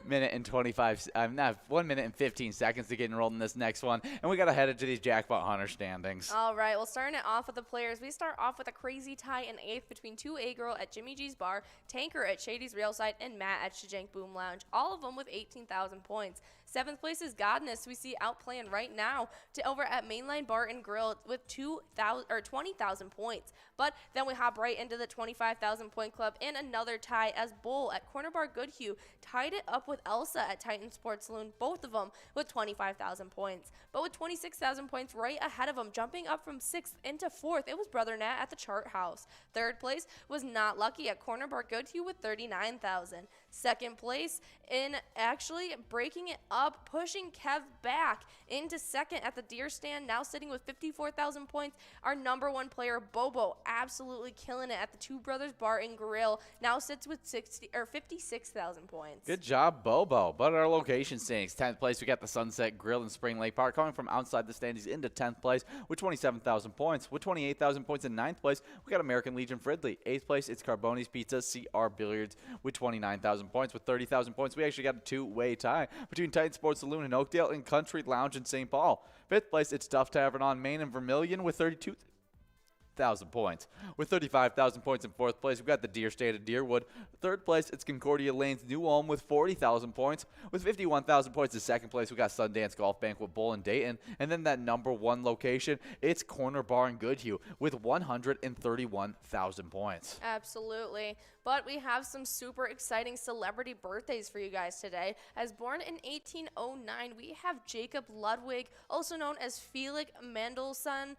minute and 1 minute and 15 seconds to get enrolled in this next one, and we got to head into these jackpot hunter standings. All right, well, starting it off with the players, we start off with a crazy tie in 8th between 2A Girl at Jimmy G's Bar, Tanker at Shady's Railside, and Matt at Shajank Boom Lounge, all of them with 18,000 points. 7th place is Godness, we see outplaying right now over at Mainline Bar and Grill with 20,000 points. But then we hop right into the 25,000 point club in another tie as Bull at Corner Bar Goodhue tied it up with Elsa at Titan Sports Saloon, both of them with 25,000 points. But with 26,000 points right ahead of them, jumping up from 6th into 4th, it was Brother Nat at the Chart House. 3rd place was Not Lucky at Corner Bar Goodhue with 39,000. 2nd place in actually breaking it up, pushing Kev back into 2nd at the Deer Stand, now sitting with 54,000 points. Our number 1 player, Bobo, absolutely killing it at the Two Brothers Bar and Grill, now sits with 56,000 points. Good job, Bobo. But our location standings, 10th place, we got the Sunset Grill in Spring Lake Park, coming from outside the standings into 10th place with 27,000 points. With 28,000 points in 9th place, we got American Legion Fridley. 8th place, it's Carboni's Pizza, CR Billiards with 29,000 points. With 30,000 points, we actually got a 2-way tie between Titan Sports Saloon in Oakdale and Country Lounge in St. Paul. 5th place, it's Duff Tavern on Main and Vermilion with 32,000 points. With 35,000 points in 4th place, we've got the Deer State of Deerwood. 3rd place, it's Concordia Lane's New Ulm with 40,000 points. With 51,000 points in 2nd place, we got Sundance Golf Bank with Bull and Dayton. And then that number 1 location, it's Corner Bar in Goodhue with 131,000 points. Absolutely. But we have some super exciting celebrity birthdays for you guys today. As born in 1809, we have Jacob Ludwig, also known as Felix Mendelssohn.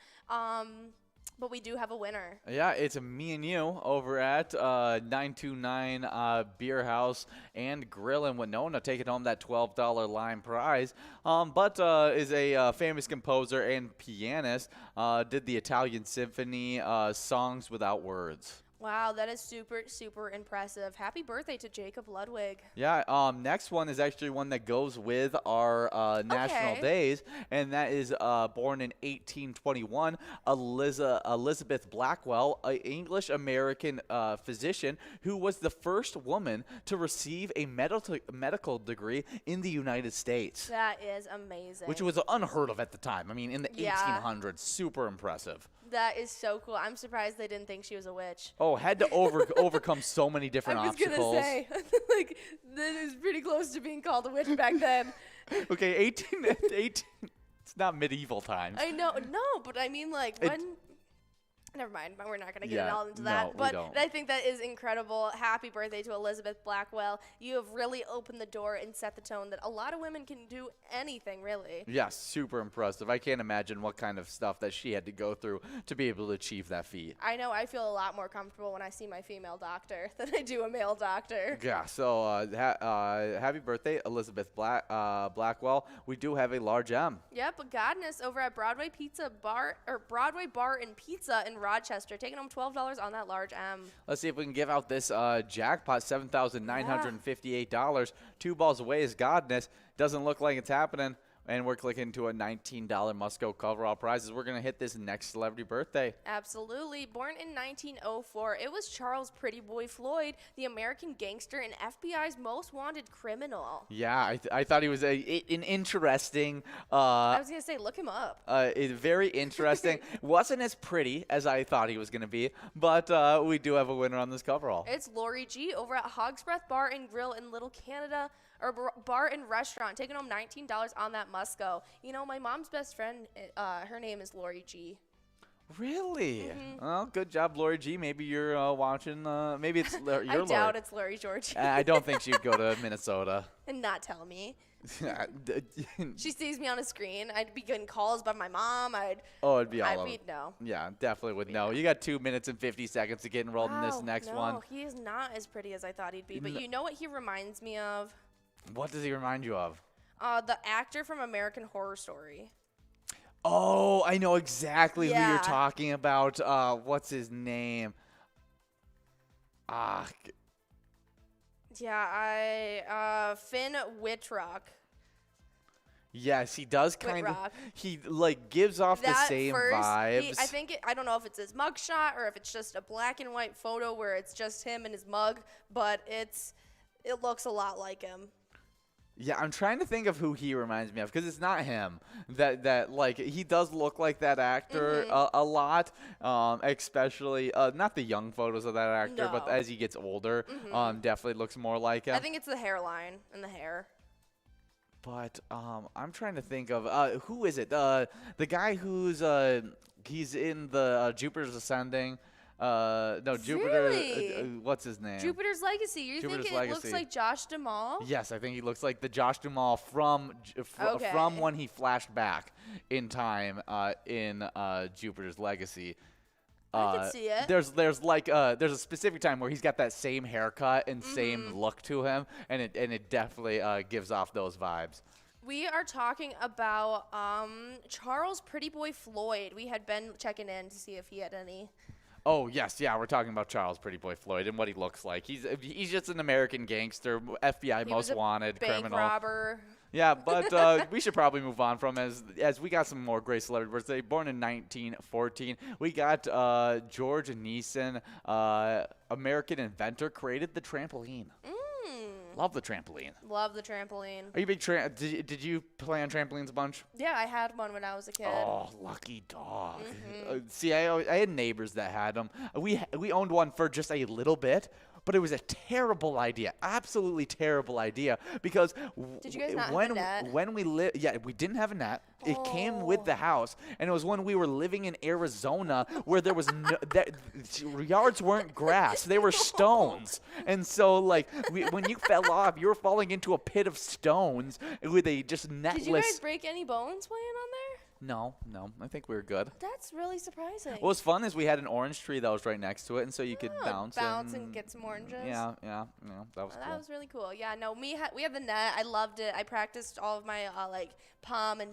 But we do have a winner. Yeah, it's me and you over at 929 Beer House and Grill in Winona taking home that $12 line prize. But is a famous composer and pianist. Did the Italian Symphony Songs Without Words. Wow, that is super, super impressive. Happy birthday to Jacob Ludwig. Yeah, next one is actually one that goes with our national days, and that is born in 1821, Elizabeth Blackwell, an English-American physician who was the first woman to receive a medical degree in the United States. That is amazing. Which was unheard of at the time. I mean, in the 1800s, super impressive. That is so cool. I'm surprised they didn't think she was a witch. Oh, had to overcome so many different obstacles. I was going to say, like, that is pretty close to being called a witch back then. Okay, 18, it's not medieval times. I know, no, but I mean, like, when... Never mind. We're not going to get all into that. But I think that is incredible. Happy birthday to Elizabeth Blackwell. You have really opened the door and set the tone that a lot of women can do anything, really. Yes, super impressive. I can't imagine what kind of stuff that she had to go through to be able to achieve that feat. I know. I feel a lot more comfortable when I see my female doctor than I do a male doctor. Yeah, so happy birthday, Elizabeth Blackwell. We do have a large M. Yep, Godness over at Broadway Bar and Pizza in Rochester, taking home $12 on that large M. Let's see if we can give out this jackpot, $7,958. 2 balls away is Godness. Doesn't look like it's happening. And we're clicking to a $19 must-go coverall prizes. We're going to hit this next celebrity birthday. Absolutely. Born in 1904, it was Charles Pretty Boy Floyd, the American gangster and FBI's most wanted criminal. Yeah, I thought he was an interesting... I was going to say, look him up. Very interesting. Wasn't as pretty as I thought he was going to be, but we do have a winner on this coverall. It's Lori G. over at Hog's Breath Bar and Grill in Little Canada, or bar and restaurant, taking home $19 on that must-go. You know, my mom's best friend, her name is Lori G. Really? Well, good job, Lori G. Maybe you're watching. Maybe it's your I doubt it's Lori George. I don't think she'd go to Minnesota. And not tell me. She sees me on a screen. I'd be getting calls by my mom. It'd be all over. We'd know. Yeah, definitely would know. You got 2 minutes and 50 seconds to get enrolled in this next one. No, he is not as pretty as I thought he'd be. But you know what he reminds me of? What does he remind you of? The actor from American Horror Story. Oh, I know exactly who you're talking about. What's his name? Yeah, Finn Wittrock. Yes, he does kind of. He like gives off the same vibes. I don't know if it's his mugshot or if it's just a black and white photo where it's just him and his mug, but it looks a lot like him. Yeah, I'm trying to think of who he reminds me of because it's not him. That like he does look like that actor a lot, especially not the young photos of that actor, but as he gets older, definitely looks more like him. I think it's the hairline and the hair. But I'm trying to think of who is it? The guy who's he's in the Jupiter's Ascending. No, Jupiter. Really? What's his name? Jupiter's Legacy. You think it looks like Josh Duhamel? Yes, I think he looks like the Josh Duhamel from when he flashed back in time in Jupiter's Legacy. I can see it. There's a specific time where he's got that same haircut and same look to him, and it definitely gives off those vibes. We are talking about Charles Pretty Boy Floyd. We had been checking in to see if he had any. Oh, yes, yeah, we're talking about Charles Pretty Boy Floyd and what he looks like. He's just an American gangster, FBI most wanted criminal. Bank robber. Yeah, but we should probably move on from as we got some more great celebrity birthday. Born in 1914, we got George Neeson, American inventor, created the trampoline. Love the trampoline. Love the trampoline. Are you big did you play on trampolines a bunch? Yeah, I had one when I was a kid. Oh, lucky dog. See, I had neighbors that had them. We owned one for just a little bit, but it was a terrible idea. Absolutely terrible idea because did you guys not have a net? When we lived, yeah, we didn't have a net. It came with the house, and it was when we were living in Arizona where there was yards weren't grass; they were stones. And so, like, when you fell off, you were falling into a pit of stones with a just netless. Did you guys break any bones playing on there? No, I think we were good. That's really surprising. What was fun is we had an orange tree that was right next to it, and so you could bounce and get some oranges. Yeah, that was cool. That was really cool. Yeah, no, we had the net. I loved it. I practiced all of my palm and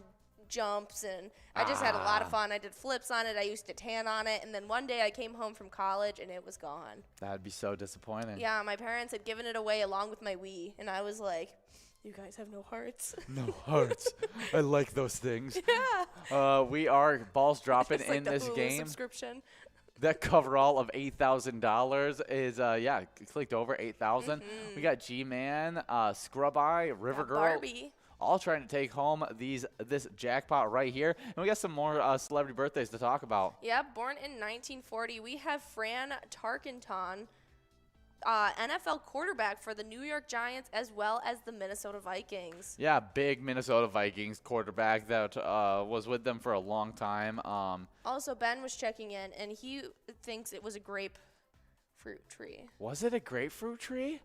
jumps, and I just had a lot of fun. I did flips on it. I used to tan on it, and then one day I came home from college and it was gone. That'd be so disappointing. Yeah, my parents had given it away along with my Wii, and I was like, you guys have no hearts. No hearts. I like those things. Yeah. We are balls dropping It's like in the this Hulu game. Subscription. That coverall of $8,000 is clicked over 8,000. We got G-Man, Scrub Eye, River Girl. Barbie. All trying to take home this jackpot right here. And we got some more celebrity birthdays to talk about. Yep, born in 1940, we have Fran Tarkenton, NFL quarterback for the New York Giants as well as the Minnesota Vikings. Yeah, big Minnesota Vikings quarterback that was with them for a long time. Also, Ben was checking in, and he thinks it was a grapefruit tree. Was it a grapefruit tree?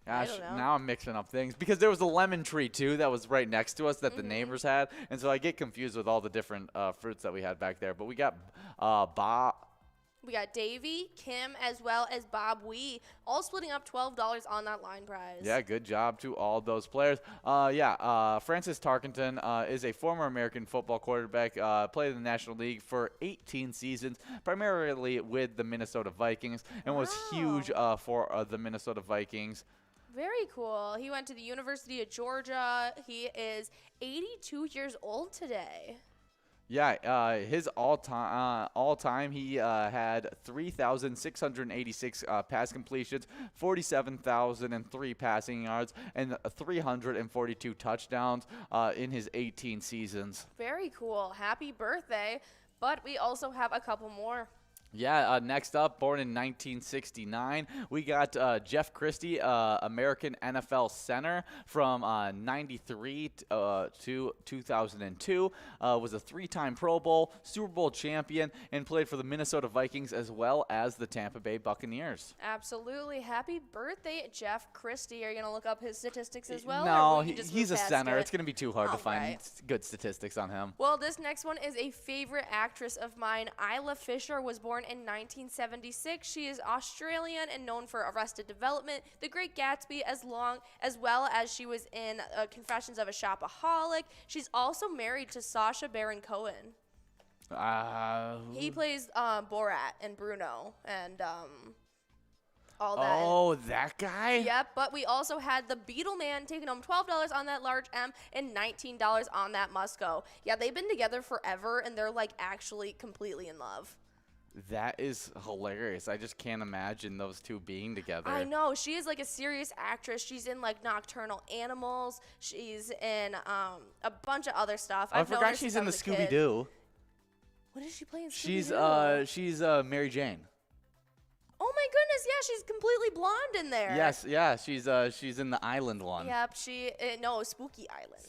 I Gosh, don't know. now I'm mixing up things because there was a lemon tree too that was right next to us that the neighbors had, and so I get confused with all the different fruits that we had back there. But we got Bob. We got Davey, Kim, as well as Bob Wee, all splitting up $12 on that line prize. Yeah, good job to all those players. Francis Tarkenton is a former American football quarterback, played in the National League for 18 seasons, primarily with the Minnesota Vikings, and was huge for the Minnesota Vikings. Very cool. He went to the University of Georgia. He is 82 years old today. Yeah, his all-time, he had 3,686 pass completions, 47,003 passing yards, and 342 touchdowns in his 18 seasons. Very cool. Happy birthday. But we also have a couple more. Yeah, next up, born in 1969, we got Jeff Christie, American NFL center from 93 to 2002, was a three-time Pro Bowl, Super Bowl champion, and played for the Minnesota Vikings as well as the Tampa Bay Buccaneers. Absolutely. Happy birthday, Jeff Christie. Are you going to look up his statistics as well? No, he's a center. It's going to be too hard to All find right. good statistics on him. Well, this next one is a favorite actress of mine. Isla Fisher was born in 1976. She is Australian and known for Arrested Development, The Great Gatsby, as well as she was in Confessions of a Shopaholic. She's also married to Sacha Baron Cohen. He plays Borat and Bruno and all that. Oh, that guy? Yep, but we also had the Beetleman taking home $12 on that large M and $19 on that Musco. Yeah, they've been together forever, and they're like actually completely in love. That is hilarious. I just can't imagine those two being together. I know. She is like a serious actress. She's in like Nocturnal Animals. She's in a bunch of other stuff. I forgot she's in the Scooby-Doo. What does she play in Scooby-Doo? She's Mary Jane. Oh my goodness, yeah, she's completely blonde in there. Yes, yeah, she's in the Island one. Yep, no, Spooky Island.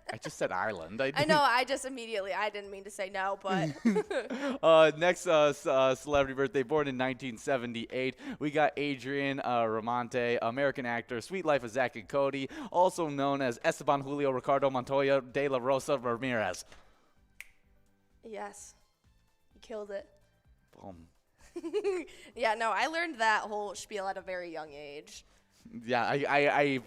I just said Island. I know, I didn't mean to say no, but. Next celebrity birthday, born in 1978, we got Adrian Ramonte, American actor, Sweet Life of Zack and Cody, also known as Esteban Julio Ricardo Montoya de la Rosa Ramirez. Yes, you killed it. Boom. Yeah, no, I learned that whole spiel at a very young age. Yeah, I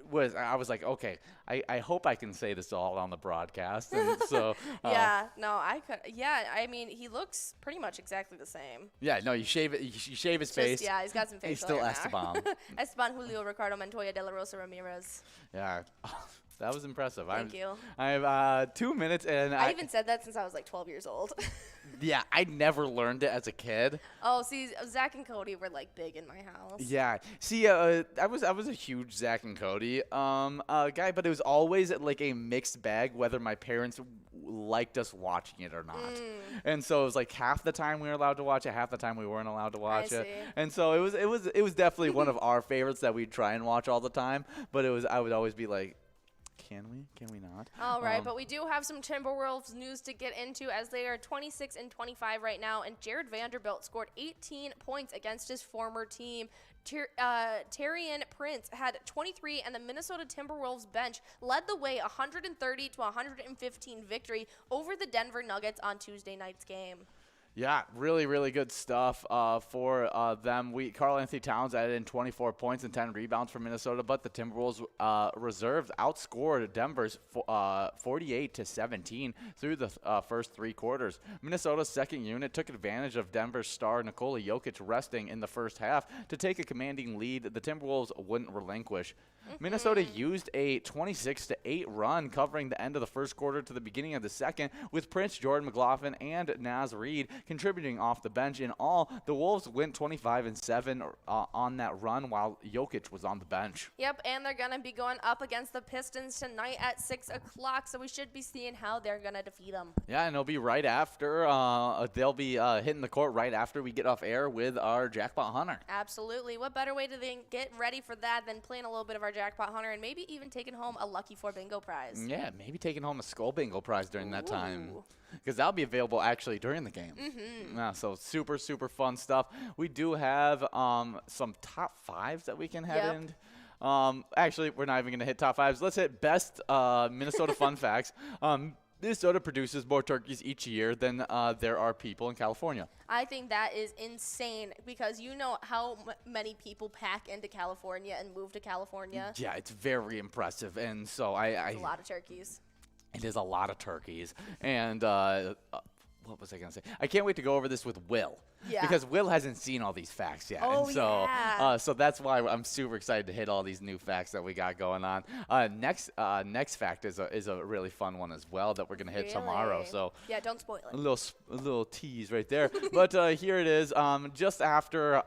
was like, okay, I hope I can say this all on the broadcast. And so yeah, no, I could. Yeah, I mean, he looks pretty much exactly the same. Yeah, no, you shave his face. Yeah, he's got some facial He's still hair Esteban. Esteban Julio Ricardo Montoya de la Rosa Ramirez. Yeah. That was impressive. Thank you. I have 2 minutes, and I even said that since I was like 12 years old. Yeah, I never learned it as a kid. Oh, see, Zach and Cody were like big in my house. Yeah. See, I was a huge Zach and Cody guy, but it was always like a mixed bag whether my parents liked us watching it or not. And so it was like half the time we were allowed to watch it, half the time we weren't allowed to watch it. And so it was definitely one of our favorites that we'd try and watch all the time. But I would always be like, Can we? Can we not? All right, but we do have some Timberwolves news to get into as they are 26-25 right now, and Jared Vanderbilt scored 18 points against his former team. Taurean Prince had 23, and the Minnesota Timberwolves bench led the way 130-115 victory over the Denver Nuggets on Tuesday night's game. Yeah, really, really good stuff for them. Karl-Anthony Towns added in 24 points and 10 rebounds for Minnesota, but the Timberwolves reserves outscored Denver's 48-17 through the first three quarters. Minnesota's second unit took advantage of Denver's star Nikola Jokic resting in the first half to take a commanding lead the Timberwolves wouldn't relinquish. Minnesota used a 26-8 run covering the end of the first quarter to the beginning of the second, with Prince, Jordan McLaughlin, and Naz Reid contributing off the bench. In all, the Wolves went 25-7 on that run while Jokic was on the bench. Yep, and they're going to be going up against the Pistons tonight at 6 o'clock, so we should be seeing how they're going to defeat them. Yeah, and it'll be right after. They'll be hitting the court right after we get off air with our Jackpot Hunter. Absolutely. What better way to get ready for that than playing a little bit of our Jackpot Hunter and maybe even taking home a Lucky 4 bingo prize? Yeah, maybe taking home a Skull Bingo prize during that time. Because that'll be available actually during the game. Yeah, so super, super fun stuff. We do have some top fives that we can head in. Actually, we're not even going to hit top fives. Let's hit best Minnesota fun facts. Minnesota produces more turkeys each year than there are people in California. I think that is insane because you know how many people pack into California and move to California. Yeah, it's very impressive. And so It's a lot of turkeys. It is a lot of turkeys. And what was I going to say? I can't wait to go over this with Will. Yeah. Because Will hasn't seen all these facts yet. Oh, and so, yeah. So that's why I'm super excited to hit all these new facts that we got going on. Next fact is a really fun one as well that we're going to hit tomorrow. So yeah, don't spoil it. A little tease right there. But here it is. Just after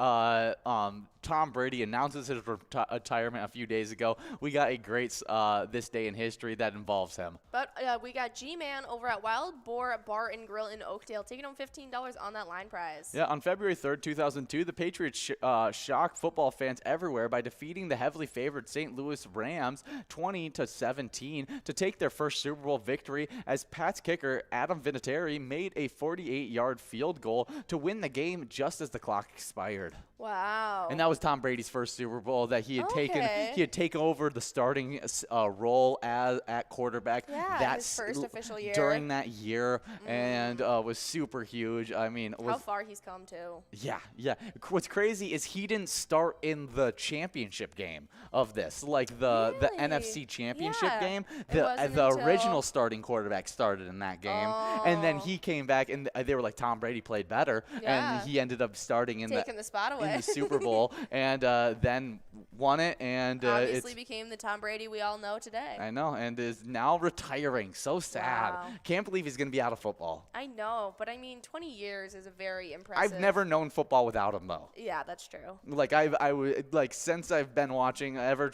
Tom Brady announces his retirement a few days ago, we got a great this day in history that involves him. But we got G-Man over at Wild Boar Bar and Grill in Oakdale taking home $15 on that line prize. Yeah, on February 3rd, 2002, the Patriots shocked football fans everywhere by defeating the heavily favored St. Louis Rams 20-17 to take their first Super Bowl victory as Pats kicker Adam Vinatieri made a 48-yard field goal to win the game just as the clock expired. Wow. And that was Tom Brady's first Super Bowl that he had taken. He had taken over the starting role at quarterback. Yeah, his first official year. During that year, and was super huge. I mean, how far he's come to. Yeah. What's crazy is he didn't start in the championship game of this, like the NFC championship game. The original starting quarterback started in that game, and then he came back, and they were like, Tom Brady played better, and he ended up starting in taking the spot away. In the Super Bowl, and then won it, and obviously became the Tom Brady we all know today. I know, and is now retiring. So sad. Wow. Can't believe he's going to be out of football. I know, but I mean, 20 years is a very impressive. I've never known football without him, though. Yeah, that's true. Like since I've been watching, ever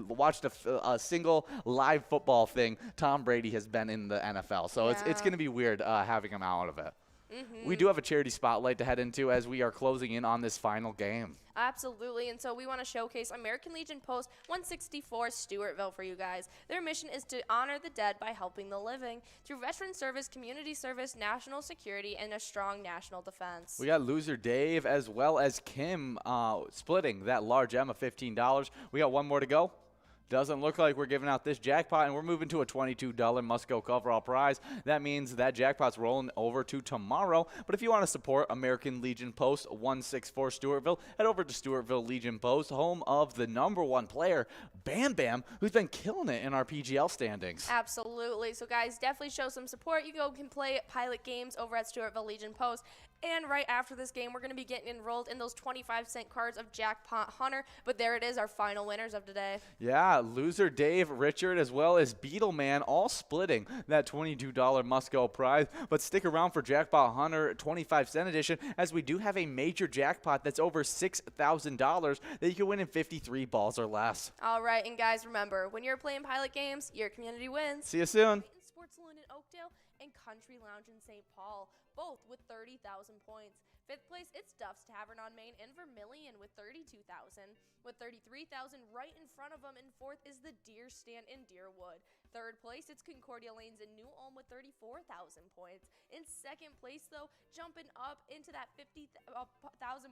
watched a single live football thing, Tom Brady has been in the NFL. So it's going to be weird having him out of it. We do have a charity spotlight to head into as we are closing in on this final game. Absolutely, and so we want to showcase American Legion Post 164 Stewartville for you guys. Their mission is to honor the dead by helping the living through veteran service, community service, national security, and a strong national defense. We got loser Dave as well as Kim splitting that large M of $15. We got one more to go. Doesn't look like we're giving out this jackpot, and we're moving to a $22 must-go coverall prize. That means that jackpot's rolling over to tomorrow. But if you want to support American Legion Post 164 Stewartville, head over to Stewartville Legion Post, home of the #1 player, Bam Bam, who's been killing it in our PGL standings. Absolutely. So, guys, definitely show some support. You can play pilot games over at Stewartville Legion Post. And right after this game, we're going to be getting enrolled in those 25-cent cards of Jackpot Hunter. But there it is, our final winners of today. Yeah, loser Dave, Richard, as well as Beetleman, all splitting that $22 must-go prize. But stick around for Jackpot Hunter 25-cent edition, as we do have a major jackpot that's over $6,000 that you can win in 53 balls or less. All right, and guys, remember, when you're playing pilot games, your community wins. See you soon. Sports Saloon in Oakdale and Country Lounge in St. Paul, both with 30,000 points. Fifth place, it's Duff's Tavern on Main in Vermilion with 32,000. With 33,000 right in front of them. And fourth is the Deer Stand in Deerwood. Third place, it's Concordia Lanes in New Ulm with 34,000 points. In second place, though, jumping up into that 50,000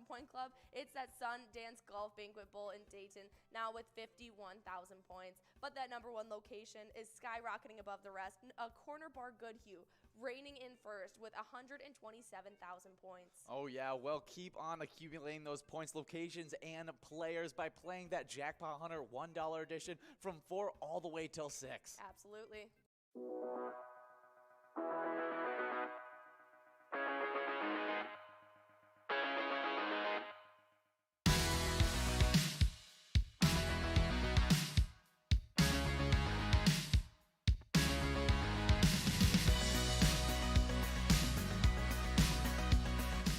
point club, it's that Sundance Golf Banquet Bowl in Dayton, now with 51,000 points. But that number one location is skyrocketing above the rest. A Corner Bar Goodhue reigning in first with 127,000 points. Oh yeah, well, keep on accumulating those points, locations, and players by playing that Jackpot Hunter $1 edition from 4 all the way till 6. Absolutely.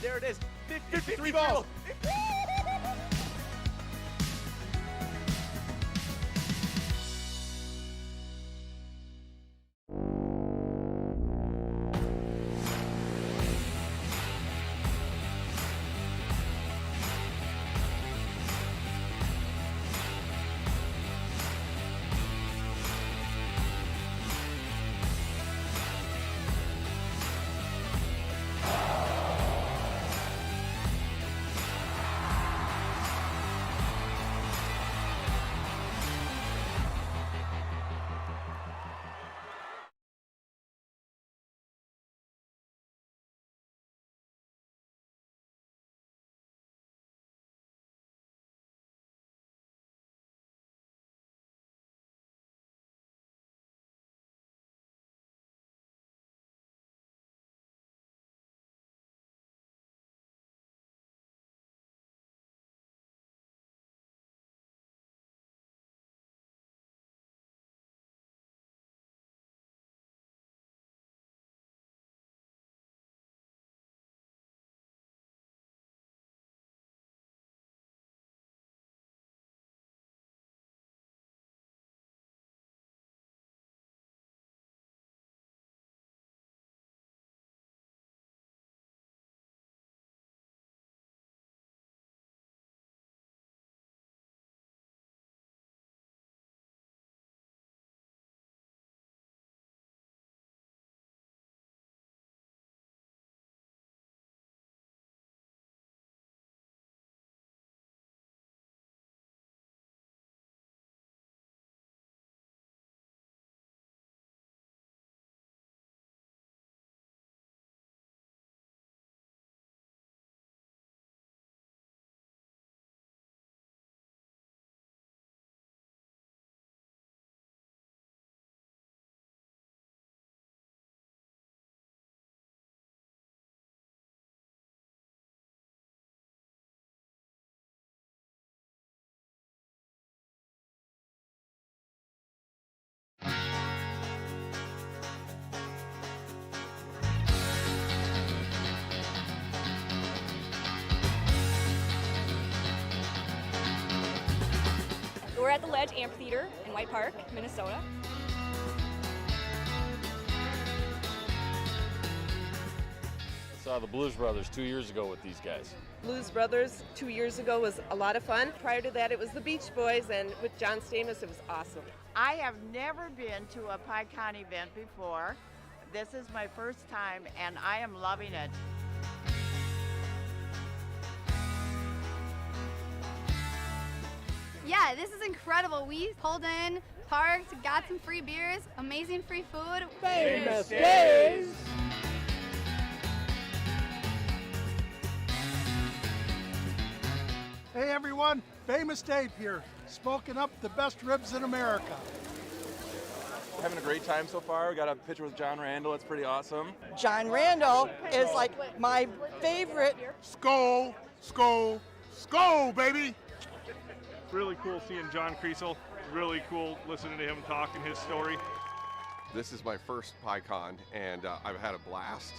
There it is, 53 balls. We're at the Ledge Amphitheater in White Park, Minnesota. Saw the Blues Brothers 2 years ago with these guys. Blues Brothers 2 years ago was a lot of fun. Prior to that, it was the Beach Boys, and with John Stamos, it was awesome. I have never been to a PyCon event before. This is my first time, and I am loving it. Yeah, this is incredible. We pulled in, parked, got some free beers, amazing free food. Famous days! Hey everyone, Famous Dave here, smoking up the best ribs in America. Having a great time so far. We got a picture with John Randall. It's pretty awesome. John Randall is like my favorite. Skol, skol, skol, baby! Really cool seeing John Kriesel. Really cool listening to him talking his story. This is my first PyCon, and I've had a blast.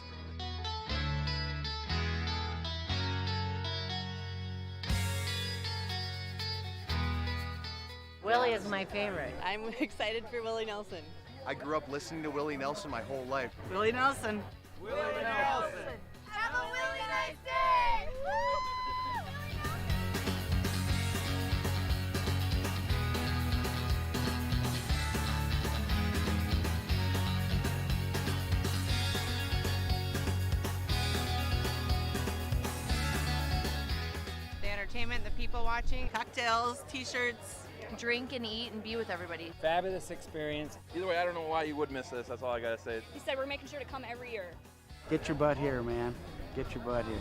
Willie is my favorite. I'm excited for Willie Nelson. I grew up listening to Willie Nelson my whole life. Willie Nelson. Willie Nelson. Have a really nice day! entertainment, the people watching. Cocktails, t-shirts. Drink and eat and be with everybody. Fabulous experience. Either way, I don't know why you would miss this. That's all I gotta say. He said we're making sure to come every year. Get your butt here, man. Get your butt here.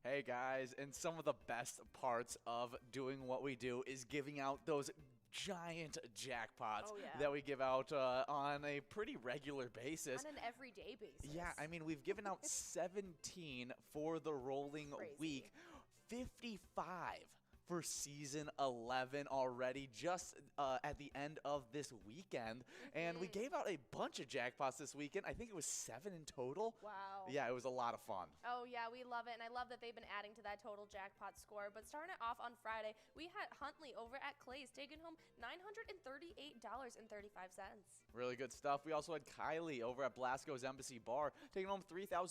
Hey guys, and some of the best parts of doing what we do is giving out those giant jackpots that we give out on a pretty regular basis. On an everyday basis. Yeah, I mean, we've given out 17 for the rolling week, 55 for season 11 already, just at the end of this weekend. And we gave out a bunch of jackpots this weekend. I think it was 7 in total. Wow. Yeah, it was a lot of fun. Oh, yeah, we love it. And I love that they've been adding to that total jackpot score. But starting it off on Friday, we had Huntley over at Clay's taking home $938.35. Really good stuff. We also had Kylie over at Blasco's Embassy Bar taking home $3,000.